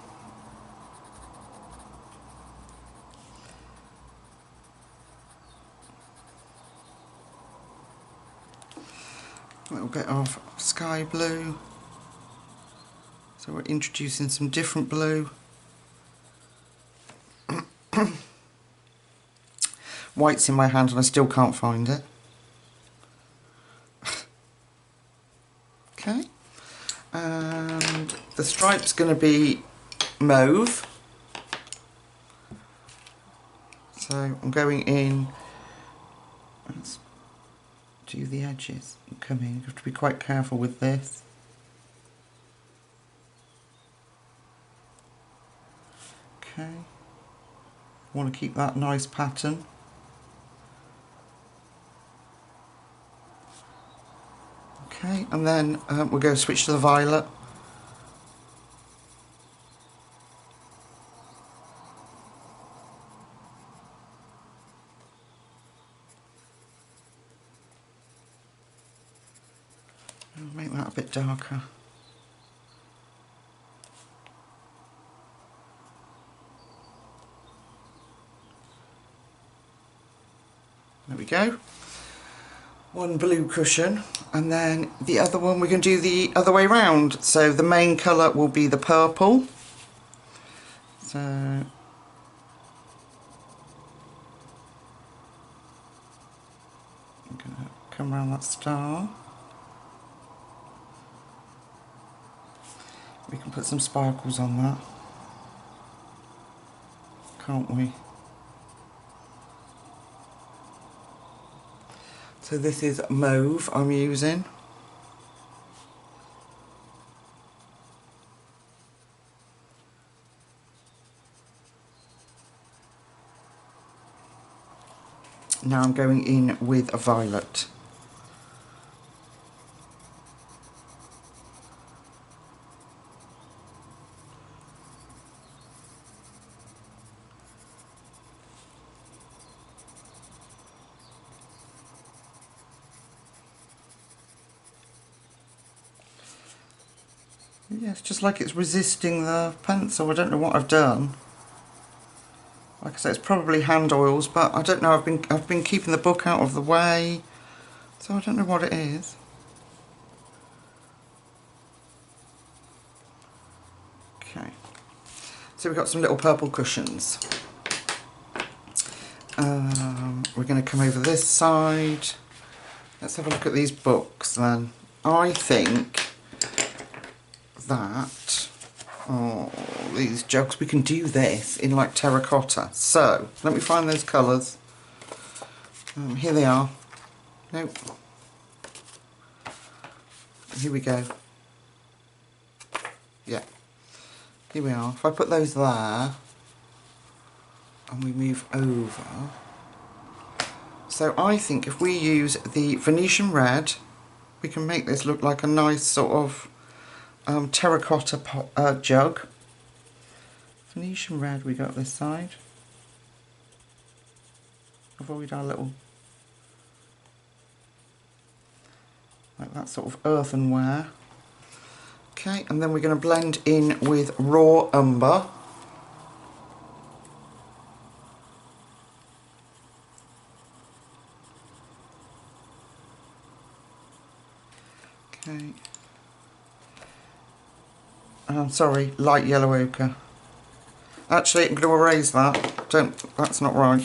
A little bit of sky blue. So we're introducing some different blue. White's in my hand and I still can't find it. Okay. And the stripe's going to be mauve. So I'm going in, let's do the edges and come in. You have to be quite careful with this. Okay. Want to keep that nice pattern. Okay, and then we're going to switch to the violet. I'll make that a bit darker. There we go. One blue cushion, and then the other one we're going to do the other way round. So the main colour will be the purple. So I'm going to come around that star. We can put some sparkles on that, can't we? So this is mauve I'm using. Now I'm going in with a violet. Yeah, it's just like it's resisting the pencil. I don't know what I've done. Like I said, it's probably hand oils, but I don't know. I've been keeping the book out of the way, so I don't know what it is. Okay, so we've got some little purple cushions. We're going to come over this side. Let's have a look at these books then. I think that, oh, these jugs, we can do this in like terracotta. So, let me find those colours. Here they are. Nope. Here we go. Yeah. Here we are. If I put those there, and we move over. So I think if we use the Venetian red, we can make this look like a nice sort of terracotta jug. Venetian red we got this side. Avoid our little, like that sort of earthenware. Okay, and then we're going to blend in with raw umber. Okay. Sorry, light yellow ochre. Actually, I'm going to erase that. That's not right.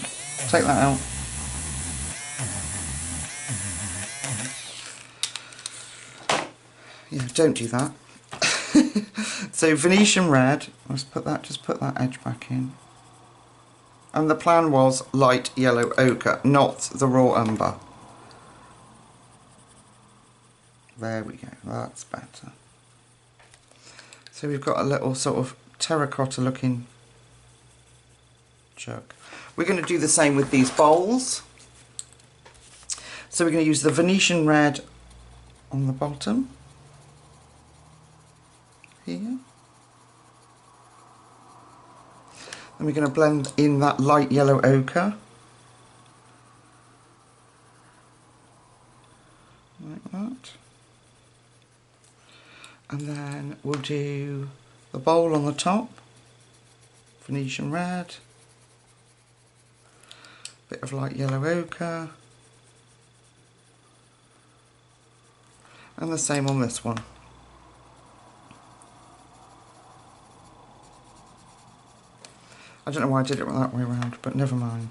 Take that out. Yeah, don't do that. So Venetian red. Just put that edge back in. And the plan was light yellow ochre, not the raw umber. There we go. That's better. So we've got a little sort of terracotta looking jug. We're going to do the same with these bowls. So we're going to use the Venetian red on the bottom here. Then we're going to blend in that light yellow ochre. Like that. And then we'll do the bowl on the top, Venetian red, bit of light yellow ochre, and the same on this one. I don't know why I did it that way around, but never mind.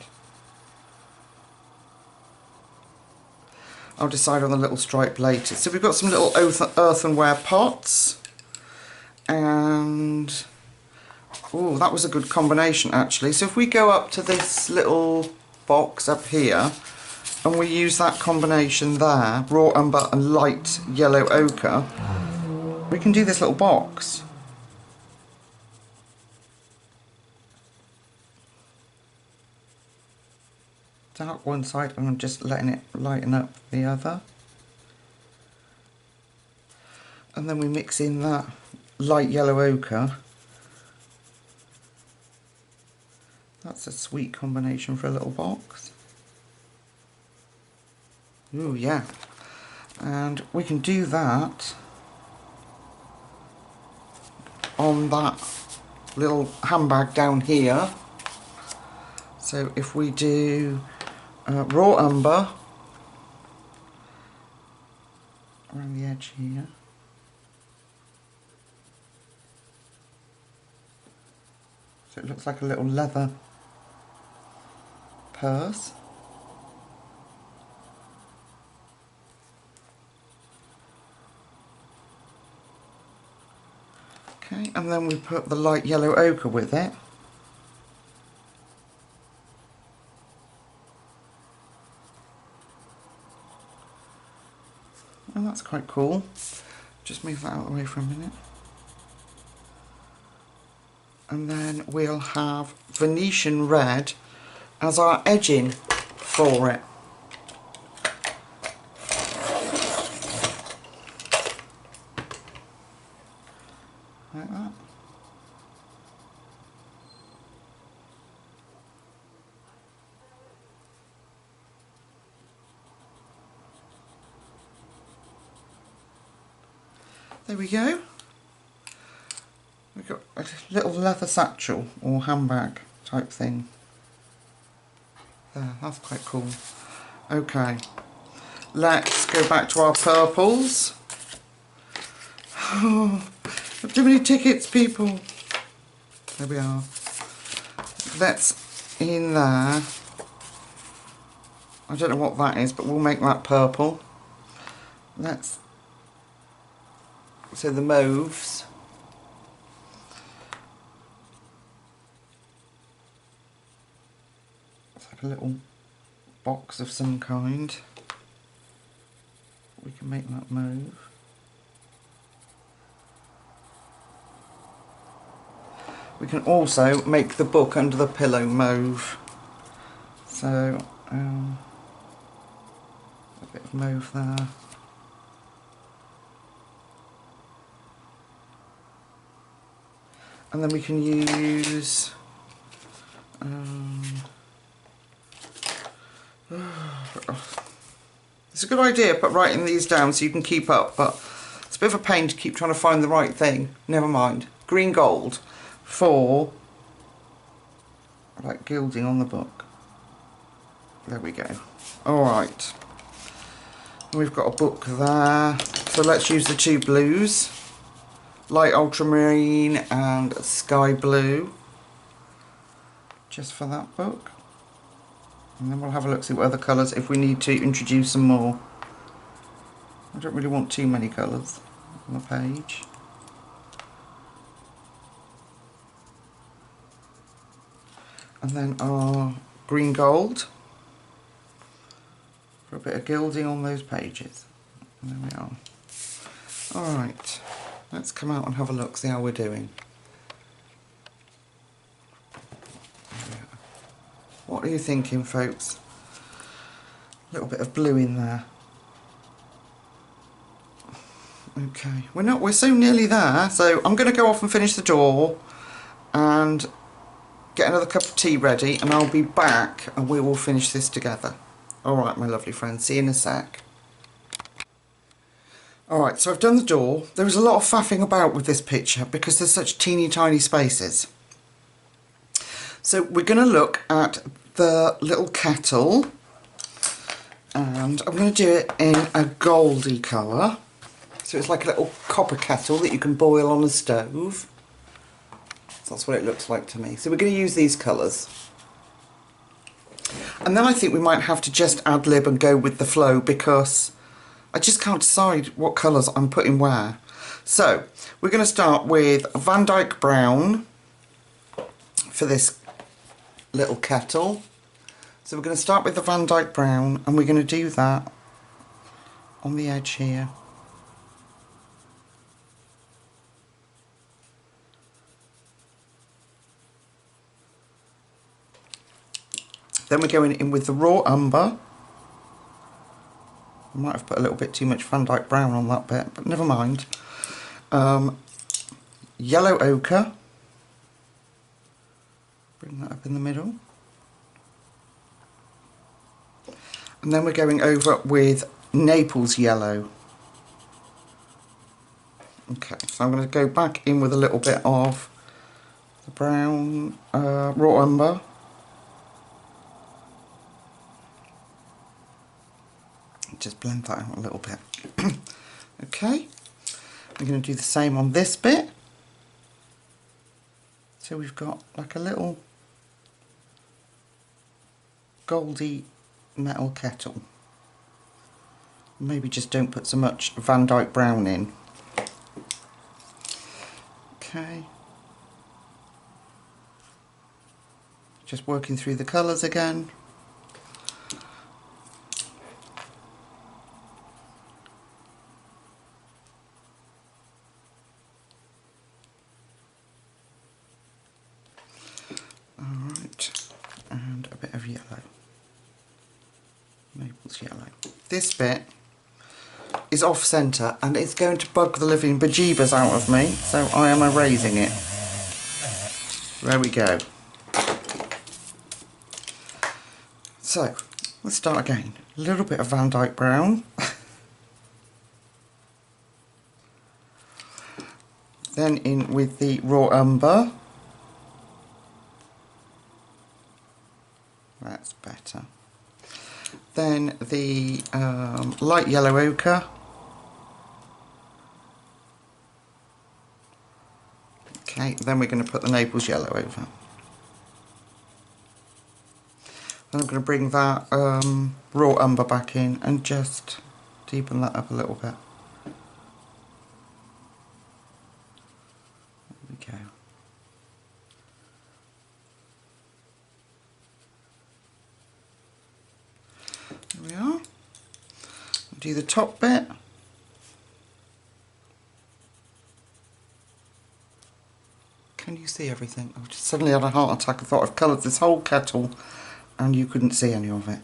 I'll decide on the little stripe later. So we've got some little earthenware pots, and oh, that was a good combination actually. So if we go up to this little box up here, and we use that combination there, raw umber and light yellow ochre, we can do this little box. Dark one side, and I'm just letting it lighten up the other. And then we mix in that light yellow ochre. That's a sweet combination for a little box. Ooh, yeah. And we can do that on that little handbag down here. So if we do raw umber around the edge here. So it looks like a little leather purse. Okay, and then we put the light yellow ochre with it. And that's quite cool. Just move that out of the way for a minute. And then we'll have Venetian red as our edging for it. Like that. There we go. a little leather satchel or handbag type thing. There, that's quite cool. Okay, let's go back to our purples. Oh, too many tickets, people. There we are. That's in there. I don't know what that is, but we'll make that purple. So the mauves. It's like a little box of some kind. We can make that mauve. We can also make the book under the pillow mauve. So, a bit of mauve there. And then we can use it's a good idea, but writing these down so you can keep up, but it's a bit of a pain to keep trying to find the right thing. Never mind. Green gold for like gilding on the book. There we go. Alright. We've got a book there. So let's use the two blues. Light ultramarine and sky blue, just for that book, and then we'll have a look, see what other colours, if we need to introduce some more. I don't really want too many colours on the page. And then our green gold for a bit of gilding on those pages. And there we are. Alright. Let's come out and have a look, see how we're doing. What are you thinking, folks? A little bit of blue in there. Okay, we're so nearly there, so I'm going to go off and finish the door and get another cup of tea ready, and I'll be back and we will finish this together. Alright, my lovely friends, see you in a sec. Alright, so I've done the door. There was a lot of faffing about with this picture because there's such teeny tiny spaces. So we're going to look at the little kettle, and I'm going to do it in a goldy colour. So it's like a little copper kettle that you can boil on a stove. So that's what it looks like to me. So we're going to use these colours. And then I think we might have to just ad lib and go with the flow, because I just can't decide what colours I'm putting where. So we're going to start with Dyke Brown for this little kettle. So we're going to start with the Dyke Brown, and we're going to do that on the edge here. Then we're going in with the raw umber. I might have put a little bit too much Dyke Brown on that bit, but never mind. Yellow ochre. Bring that up in the middle. And then we're going over with Naples Yellow. Okay, so I'm going to go back in with a little bit of the brown raw umber. Just blend that out a little bit. Okay, we're going to do the same on this bit. So we've got like a little goldy metal kettle. Maybe just don't put so much Dyke Brown in. Okay. Just working through the colours again. And a bit of yellow. Naples Yellow. This bit is off centre and it's going to bug the living bejeebers out of me, so I am erasing it. There we go. So, let's start again. A little bit of Dyke Brown. Then in with the raw umber. That's better. Then the light yellow ochre. Okay, then we're going to put the Naples Yellow over. Then I'm going to bring that raw umber back in and just deepen that up a little bit. There we go. There we are. Do the top bit. Can you see everything? I just suddenly had a heart attack. I thought I've coloured this whole kettle and you couldn't see any of it.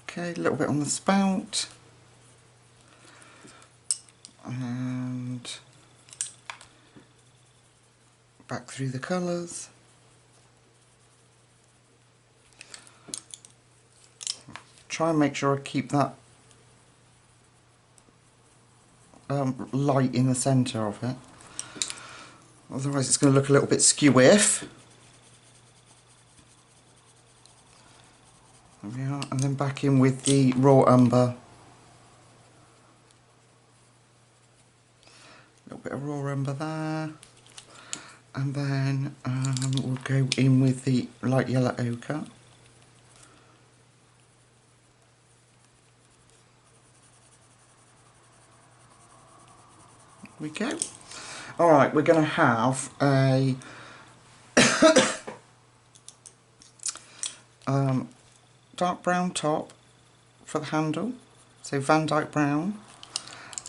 Okay, a little bit on the spout. And back through the colours. Try and make sure I keep that light in the centre of it. Otherwise it's going to look a little bit skew-iff. There we are, and then back in with the raw umber. A little bit of raw umber there. And then we'll go in with the light yellow ochre. There we go. Alright, we're going to have a dark brown top for the handle, so Dyke Brown,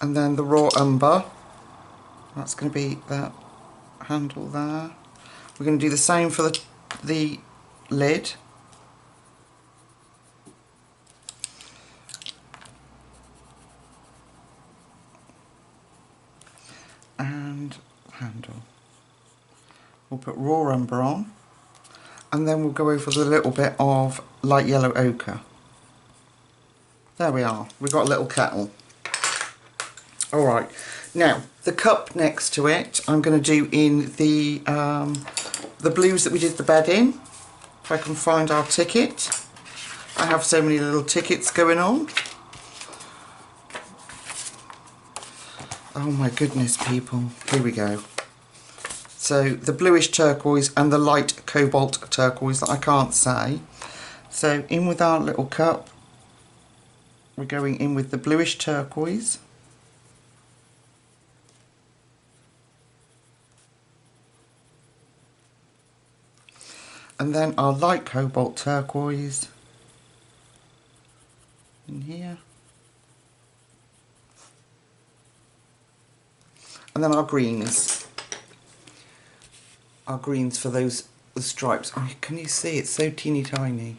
and then the raw umber, that's going to be the handle there. We're going to do the same for the lid. And handle. We'll put raw umber on, and then we'll go over the little bit of light yellow ochre. There we are, we've got a little kettle. Alright, now the cup next to it I'm going to do in the blues that we did the bed in. If I can find our ticket. I have so many little tickets going on. Oh my goodness, people. Here we go. So the bluish turquoise and the light cobalt turquoise that I can't say. So in with our little cup, we're going in with the bluish turquoise. And then our light cobalt turquoise in here. And then our greens. Our greens for the stripes. Oh, can you see? It's so teeny tiny.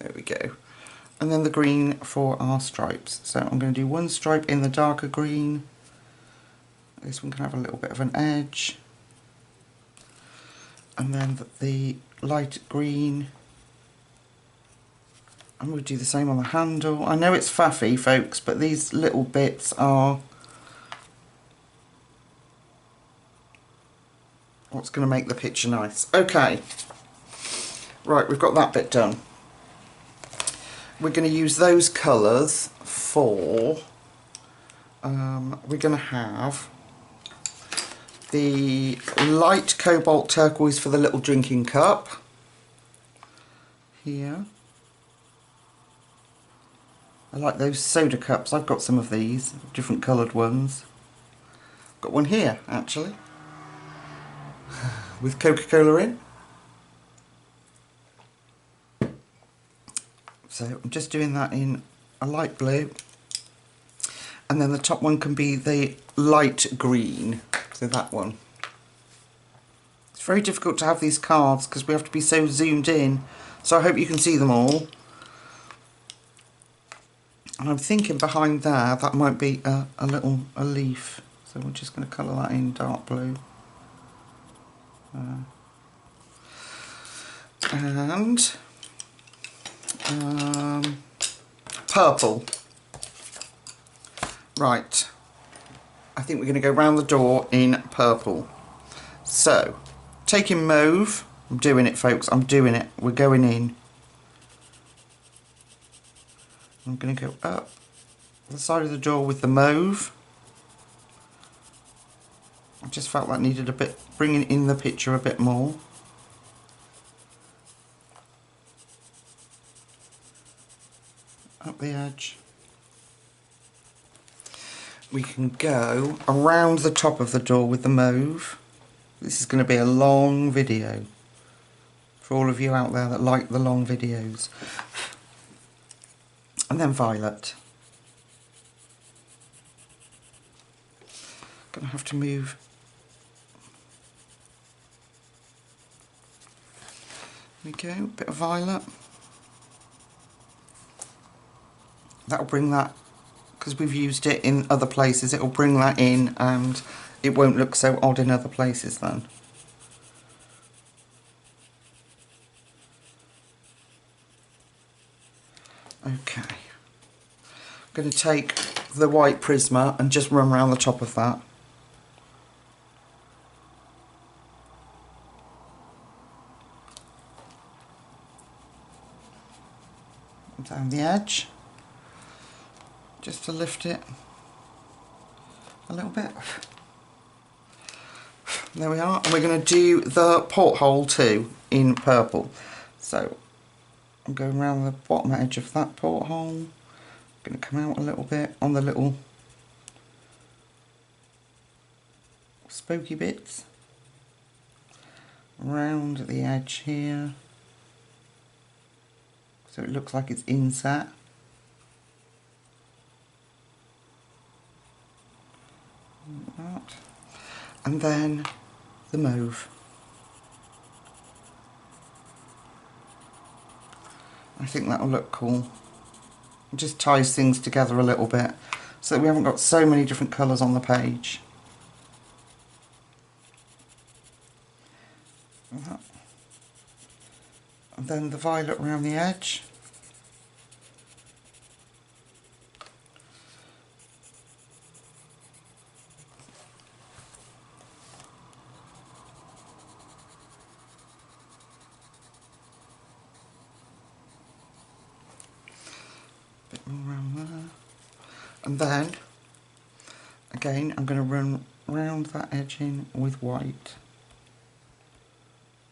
There we go. And then the green for our stripes. So I'm going to do one stripe in the darker green. This one can have a little bit of an edge. And then the light green. And we'll do the same on the handle. I know it's faffy, folks, but these little bits are what's going to make the picture nice. Okay, right, we've got that bit done. We're going to use those colours for, we're going to have the light cobalt turquoise for the little drinking cup here. I like those soda cups. I've got some of these, different coloured ones. Got one here actually with Coca-Cola in. So I'm just doing that in a light blue, and then the top one can be the light green, so that one. It's very difficult to have these cards because we have to be so zoomed in, so I hope you can see them all. And I'm thinking behind there that might be a leaf, so we're just going to colour that in dark blue. And purple. Right, I think we're going to go round the door in purple. So, taking mauve, I'm doing it folks, I'm doing it, we're going in. I'm going to go up the side of the door with the mauve. I just felt that needed a bit, bringing in the picture a bit more. Up the edge. We can go around the top of the door with the mauve. This is going to be a long video for all of you out there that like the long videos. And then violet. Gonna have to move. There we go, bit of violet. That'll bring that, because we've used it in other places, it'll bring that in and it won't look so odd in other places then. Okay. I'm going to take the white Prisma and just run around the top of that. Down the edge. Just to lift it a little bit. There we are. And we're going to do the porthole too in purple. So I'm going around the bottom edge of that porthole. I'm going to come out a little bit on the little spokey bits. Around the edge here. So it looks like it's inset. Like that. And then the mauve. I think that'll look cool. It just ties things together a little bit so that we haven't got so many different colours on the page. And then the violet around the edge. Bit more around there. And then, again, I'm going to run round that edge in with white.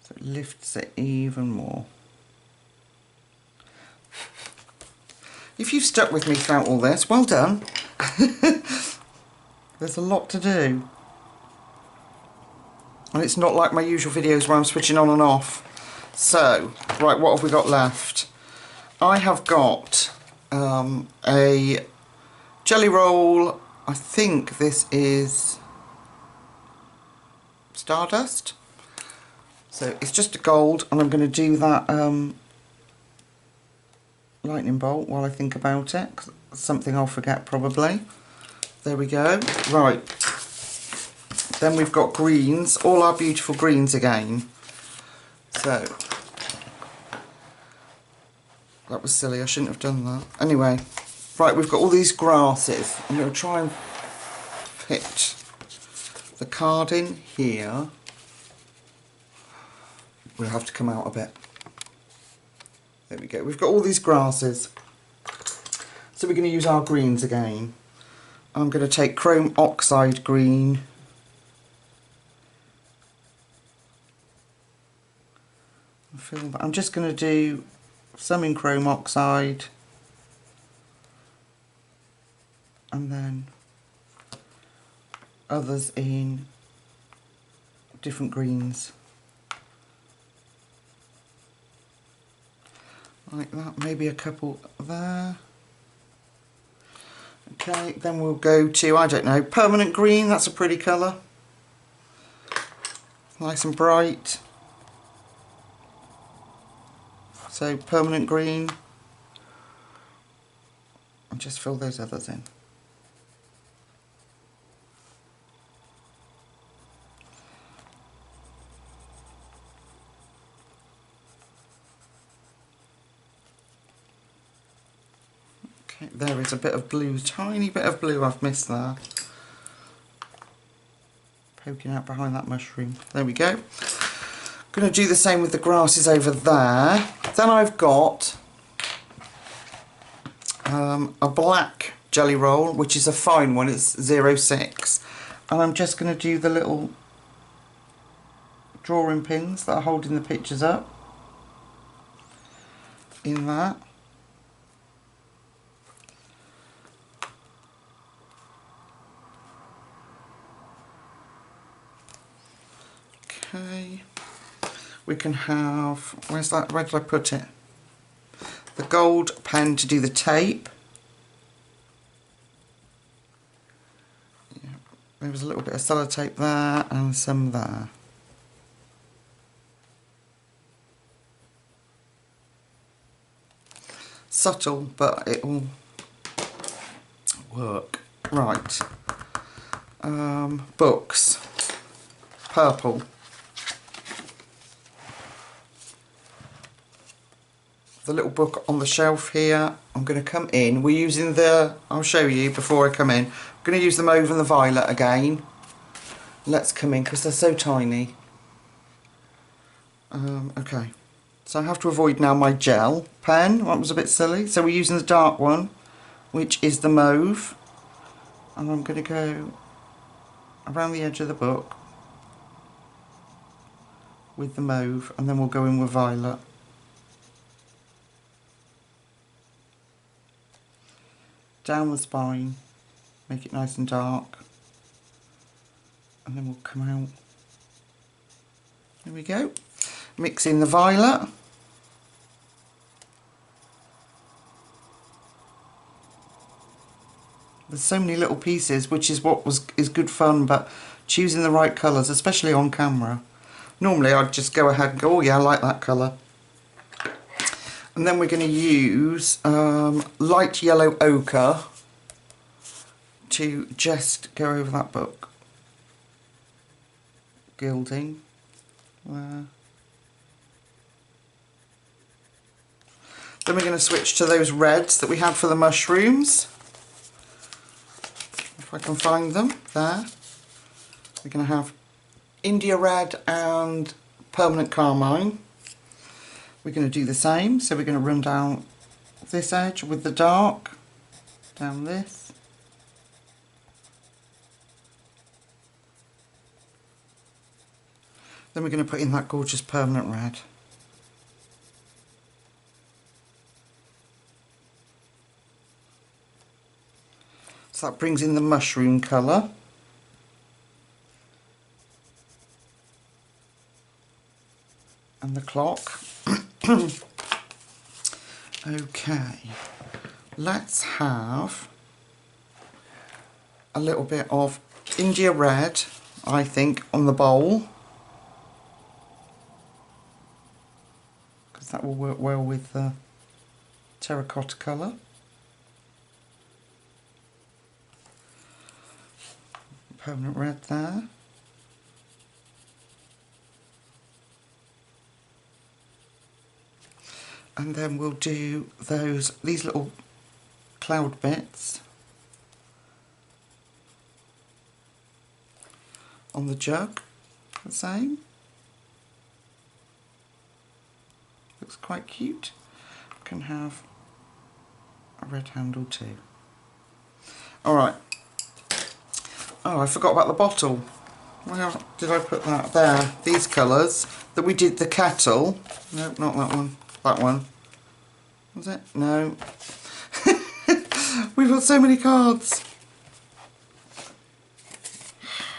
So it lifts it even more. If you've stuck with me throughout all this, well done. There's a lot to do. And it's not like my usual videos where I'm switching on and off. So, right, what have we got left? I have got a jelly roll. I think this is Stardust. So it's just a gold, and I'm going to do that lightning bolt while I think about it. 'Cause it's something I'll forget probably. There we go. Right. Then we've got greens, all our beautiful greens again. So that was silly, I shouldn't have done that. Anyway, right, we've got all these grasses. I'm going to try and fit the card in here. We'll have to come out a bit. There we go. We've got all these grasses. So we're going to use our greens again. I'm going to take chrome oxide green. I'm just going to do some in chrome oxide and then others in different greens. Like that, maybe a couple there. Okay, then we'll go to, I don't know, permanent green. That's a pretty colour. Nice and bright. So permanent green. And just fill those others in. Okay, there is a bit of blue, tiny bit of blue I've missed there. poking out behind that mushroom. There we go. Going to do the same with the grasses over there. Then I've got a black jelly roll, which is a fine one, it's 0.6, and I'm just going to do the little drawing pins that are holding the pictures up in that. Okay, we can have, where's that, where did I put it? The gold pen to do the tape. Yeah, there was a little bit of sellotape there and some there. Subtle, but it will work. Right. Books. Purple. The little book on the shelf here. I'm going to come in. We're using the, I'll show you before I come in. I'm going to use the mauve and the violet again. Let's come in because they're so tiny. Okay. So I have to avoid now my gel pen. That was a bit silly. So we're using the dark one, which is the mauve. And I'm going to go around the edge of the book with the mauve, and then we'll go in with violet. Down the spine, make it nice and dark, and then we'll come out. There we go. Mix in the violet. There's so many little pieces, which is what is good fun, but choosing the right colours, especially on camera. Normally I'd just go ahead and go, oh yeah, I like that colour. And then we're going to use light yellow ochre to just go over that book. Gilding. There. Then we're going to switch to those reds that we had for the mushrooms. If I can find them. There. We're going to have India red and permanent carmine. We're going to do the same, so we're going to run down this edge with the dark, down this. Then we're going to put in that gorgeous permanent red. So that brings in the mushroom colour. And the clock. Okay, let's have a little bit of India red, I think, on the bowl, because that will work well with the terracotta colour. Permanent red there. And then we'll do these little cloud bits on the jug, the same. Looks quite cute. Can have a red handle too. Alright. Oh, I forgot about the bottle. Where did I put that? There. These colours that we did the kettle. Nope, not that one. That one. Was it? No. We've got so many cards.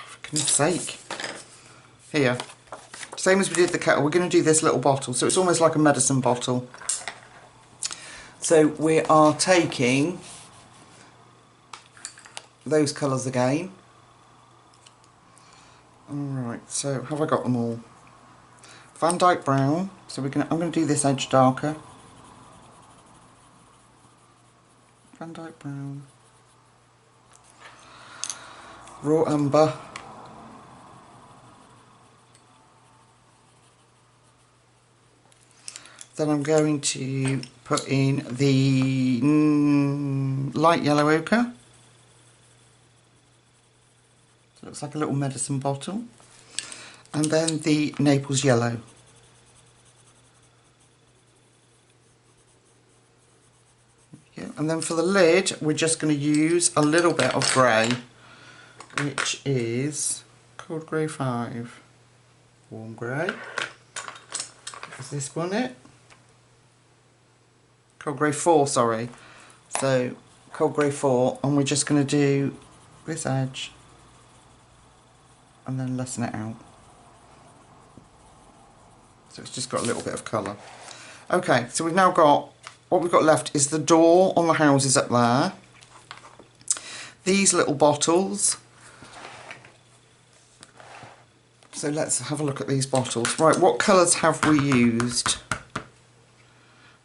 For goodness sake. Here. Same as we did the kettle. We're going to do this little bottle. So it's almost like a medicine bottle. So we are taking those colours again. Alright, so have I got them all? Dyke Brown, so I'm going to do this edge darker. Dyke Brown. Raw Umber. Then I'm going to put in the light yellow ochre. looks like a little medicine bottle. And then the Naples Yellow. Yeah. And then for the lid, we're just going to use a little bit of grey, which is Cold Grey 5. Warm grey. Is this one it? Cold Grey 4, sorry. So, Cold Grey 4, and we're just going to do this edge and then lessen it out. So it's just got a little bit of colour. Okay, so we've now got, what we've got left is the door on the houses up there. These little bottles. So let's have a look at these bottles. Right, what colours have we used?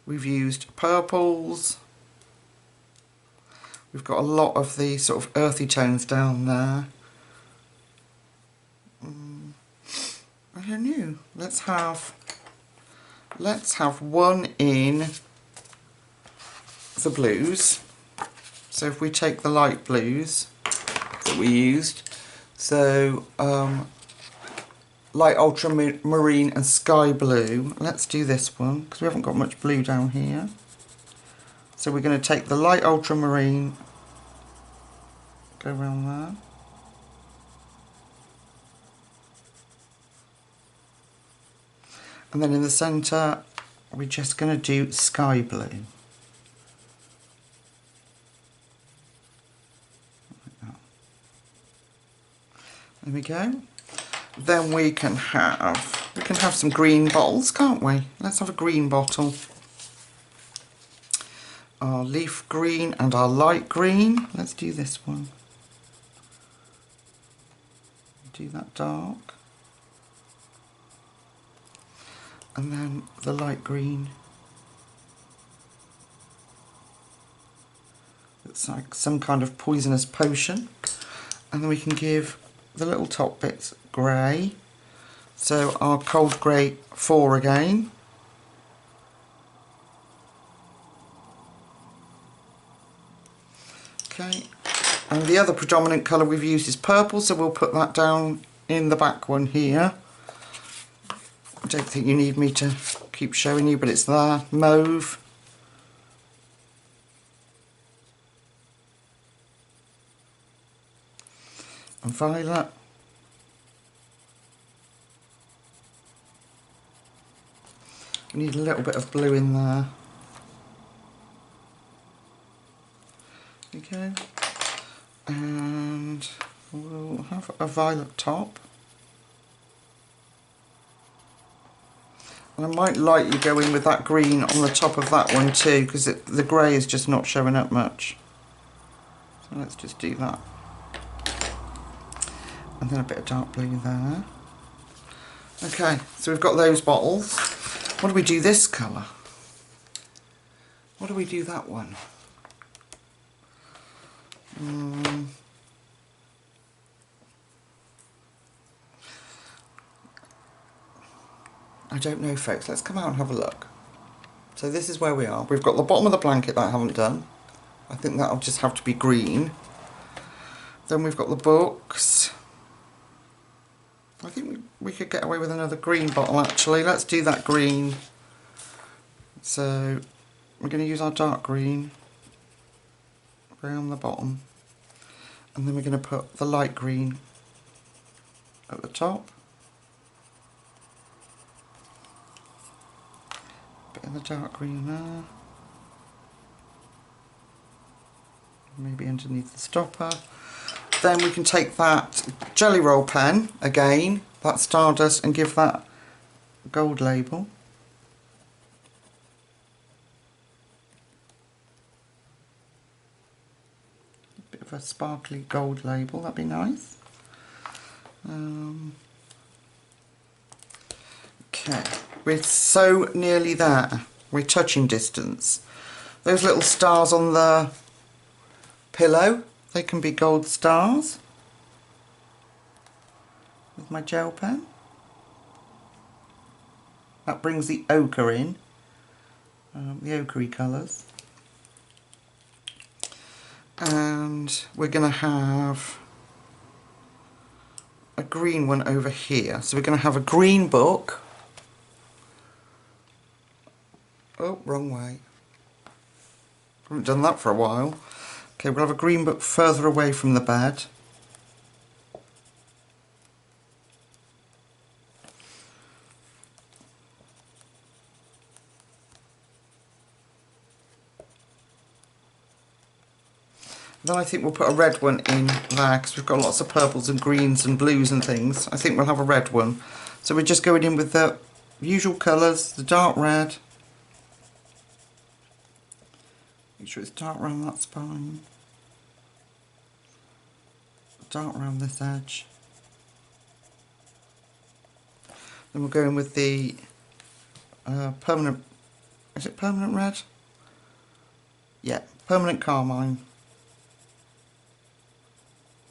We've used purples. We've got a lot of the sort of earthy tones down there. I don't know. Let's have one in the blues. So if we take the light blues that we used, so light ultramarine and sky blue. Let's do this one because we haven't got much blue down here. So we're going to take the light ultramarine, go around there. And then in the centre, we're just going to do sky blue. Like that. There we go. Then we can have some green bottles, can't we? Let's have a green bottle. Our leaf green and our light green. Let's do this one. Do that dark. And then the light green. It's like some kind of poisonous potion. And then we can give the little top bits grey. So our Cold Grey 4 again. Okay. And the other predominant colour we've used is purple, so we'll put that down in the back one here. I don't think you need me to keep showing you, but it's there. Mauve. And violet. We need a little bit of blue in there. Okay. And we'll have a violet top. And I might lightly go in with that green on the top of that one too, because the grey is just not showing up much. So let's just do that. And then a bit of dark blue there. Okay, so we've got those bottles. What do we do this colour? What do we do that one? I don't know, folks. Let's come out and have a look. So this is where we are. We've got the bottom of the blanket that I haven't done. I think that'll just have to be green. Then we've got the books. I think we could get away with another green bottle actually. Let's do that green. So we're going to use our dark green around the bottom. And then we're going to put the light green at the top. Bit of the dark green there. Maybe underneath the stopper. Then we can take that jelly roll pen again, that Stardust, and give that gold label. A bit of a sparkly gold label, that'd be nice. Okay, we're so nearly there. We're touching distance. Those little stars on the pillow, they can be gold stars with my gel pen. That brings the ochre in, the ochre colours. And we're going to have a green one over here. So we're going to have a green book. Oh, wrong way. Haven't done that for a while. Okay, we'll have a green book further away from the bed. Then I think we'll put a red one in there because we've got lots of purples and greens and blues and things. I think we'll have a red one. So we're just going in with the usual colours, the dark red. Make sure it's dark around that spine. Dark around this edge. Then we'll go in with the permanent, is it permanent red? Yeah, permanent carmine.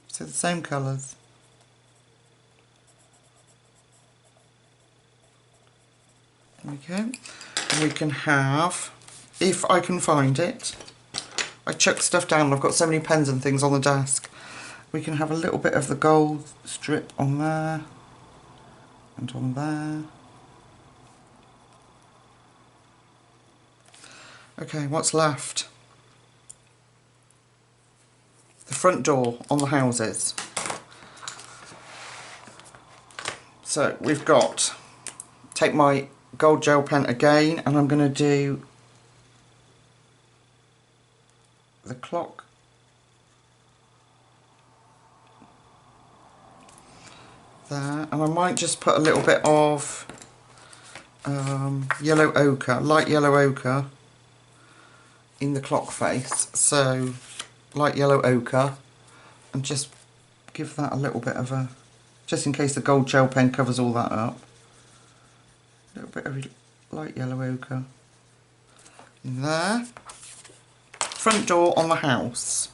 So the same colours. There we go. And we can have, if I can find it, I chuck stuff down, I've got so many pens and things on the desk. We can have a little bit of the gold strip on there and on there. Okay, what's left? The front door on the houses. So we've got, take my gold gel pen again, and I'm going to do the clock. There, and I might just put a little bit of yellow ochre, light yellow ochre in the clock face. So light yellow ochre, and just give that a little bit of a, just in case the gold gel pen covers all that up, a little bit of light yellow ochre in there. Front door on the house.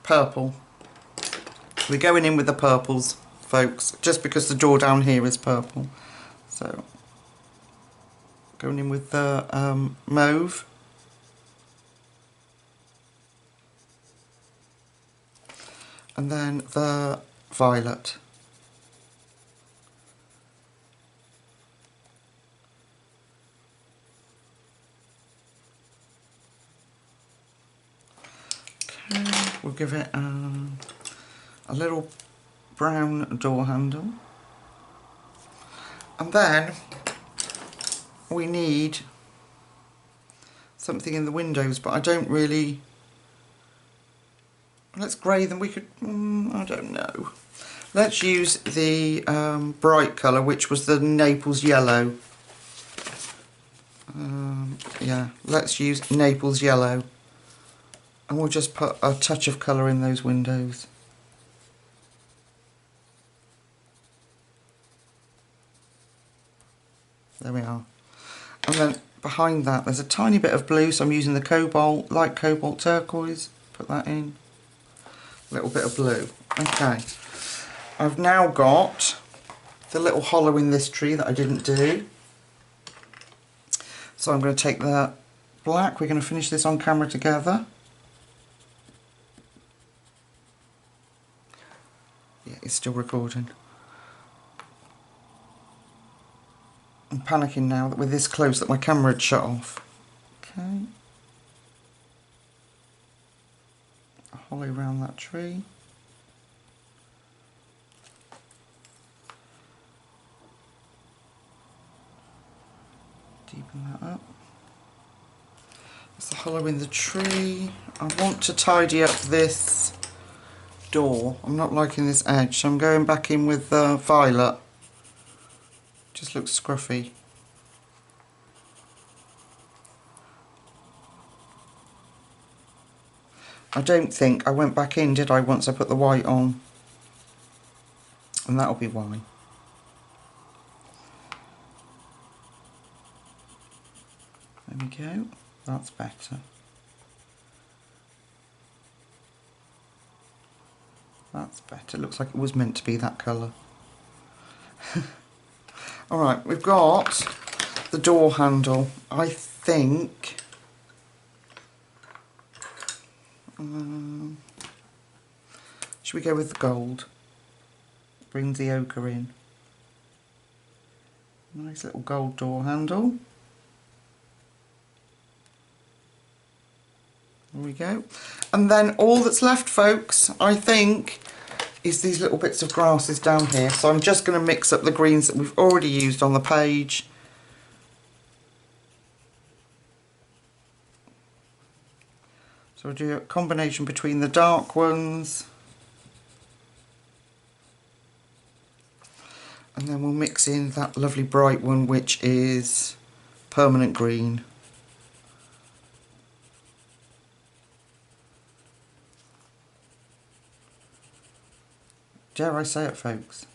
Purple. We're going in with the purples, folks, just because the door down here is purple. So going in with the mauve. And then the violet. Okay, we'll give it a little brown door handle. And then we need something in the windows, but I don't really, let's grey them. We could, I don't know. Let's use the bright colour, which was the Naples Yellow. Yeah, let's use Naples Yellow. And we'll just put a touch of colour in those windows. There we are. And then behind that there's a tiny bit of blue, so I'm using the cobalt, light cobalt turquoise. Put that in. A little bit of blue. Okay. I've now got the little hollow in this tree that I didn't do. So I'm going to take the black, we're going to finish this on camera together. Yeah, it's still recording. I'm panicking now that we're this close that my camera had shut off. Okay. A hollow around that tree. Deepen that up. There's the hollow in the tree. I want to tidy up this door. I'm not liking this edge, so I'm going back in with the violet. Just looks scruffy. I don't think I went back in, did I, once I put the white on? And that'll be why. There we go. That's better. That's better. Looks like it was meant to be that colour. Alright, we've got the door handle. I think Should we go with the gold? Brings the ochre in. Nice little gold door handle. There we go. And then all that's left, folks, I think, is these little bits of grasses down here. So I'm just going to mix up the greens that we've already used on the page. So we'll do a combination between the dark ones. And then we'll mix in that lovely bright one, which is permanent green. Dare I say it, folks?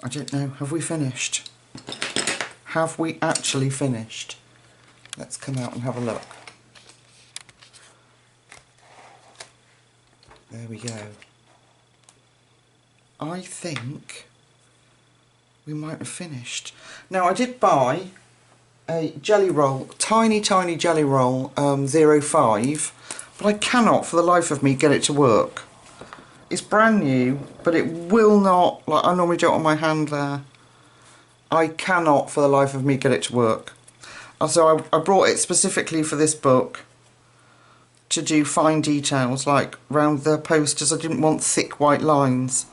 I don't know, have we finished? Have we actually finished? Let's come out and have a look. There we go. I think we might have finished. Now I did buy a jelly roll, tiny jelly roll, 05, but I cannot for the life of me get it to work. It's brand new, but it will not, like I normally do it on my hand there. I cannot for the life of me get it to work. And so I brought it specifically for this book to do fine details, like round the posters. I didn't want thick white lines,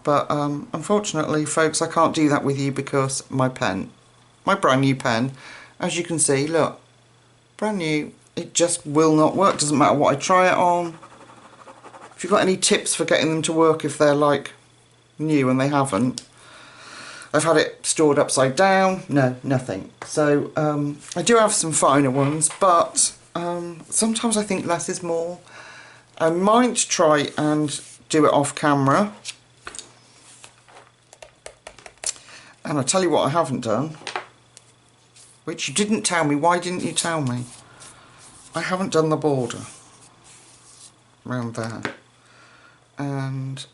but unfortunately, folks, I can't do that with you because my pen, my brand new pen, as you can see, look, brand new, it just will not work. Doesn't matter what I try it on. If you've got any tips for getting them to work if they're like new and they haven't. I've had it stored upside down. No, nothing. So I do have some finer ones, but sometimes I think less is more. I might try and do it off camera. And I'll tell you what I haven't done, which you didn't tell me. Why didn't you tell me? I haven't done the border around there. And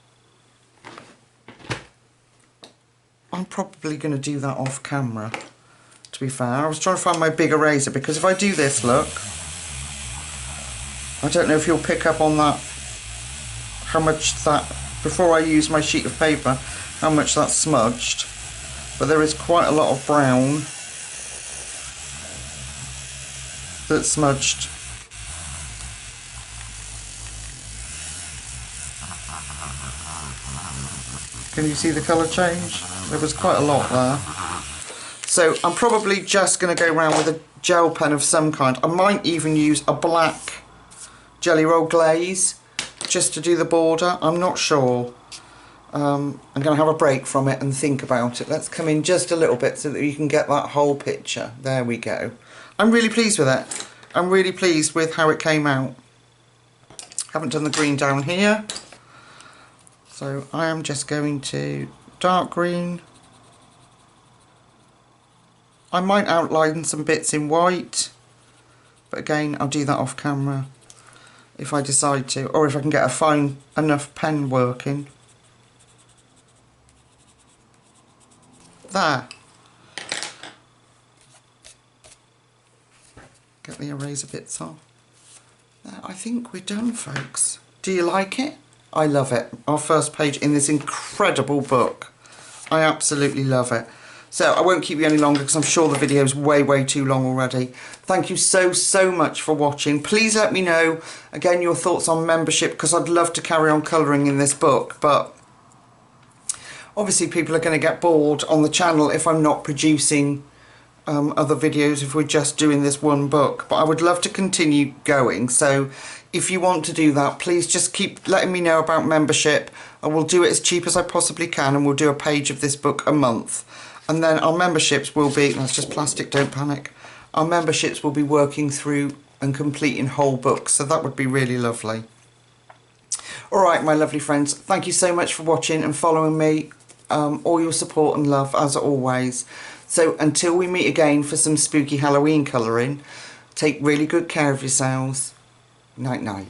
I'm probably going to do that off camera, to be fair. I was trying to find my big eraser, because if I do this, look, I don't know if you'll pick up on that, how much that, before I use my sheet of paper, how much that's smudged. But there is quite a lot of brown that's smudged. Can you see the colour change? There was quite a lot there. So I'm probably just going to go around with a gel pen of some kind. I might even use a black jelly roll glaze just to do the border. I'm not sure. I'm going to have a break from it and think about it. Let's come in just a little bit so that you can get that whole picture. There we go. I'm really pleased with it. I'm really pleased with how it came out. Haven't done the green down here. So I am just going to dark green. I might outline some bits in white, but again I'll do that off camera if I decide to, or if I can get a fine enough pen working. There. Get the eraser bits off. There, I think we're done, folks. Do you like it? I love it. Our first page in this incredible book. I absolutely love it. So I won't keep you any longer because I'm sure the video is way too long already. Thank you so much for watching. Please let me know, again, your thoughts on membership, because I'd love to carry on colouring in this book, but obviously people are going to get bored on the channel if I'm not producing other videos, if we're just doing this one book. But I would love to continue going, so if you want to do that, please just keep letting me know about membership. I will do it as cheap as I possibly can, and we'll do a page of this book a month. And then our memberships will be, that's just plastic, don't panic. Our memberships will be working through and completing whole books, so that would be really lovely. Alright, my lovely friends, thank you so much for watching and following me. All your support and love, as always. So until we meet again for some spooky Halloween colouring, take really good care of yourselves. Night night.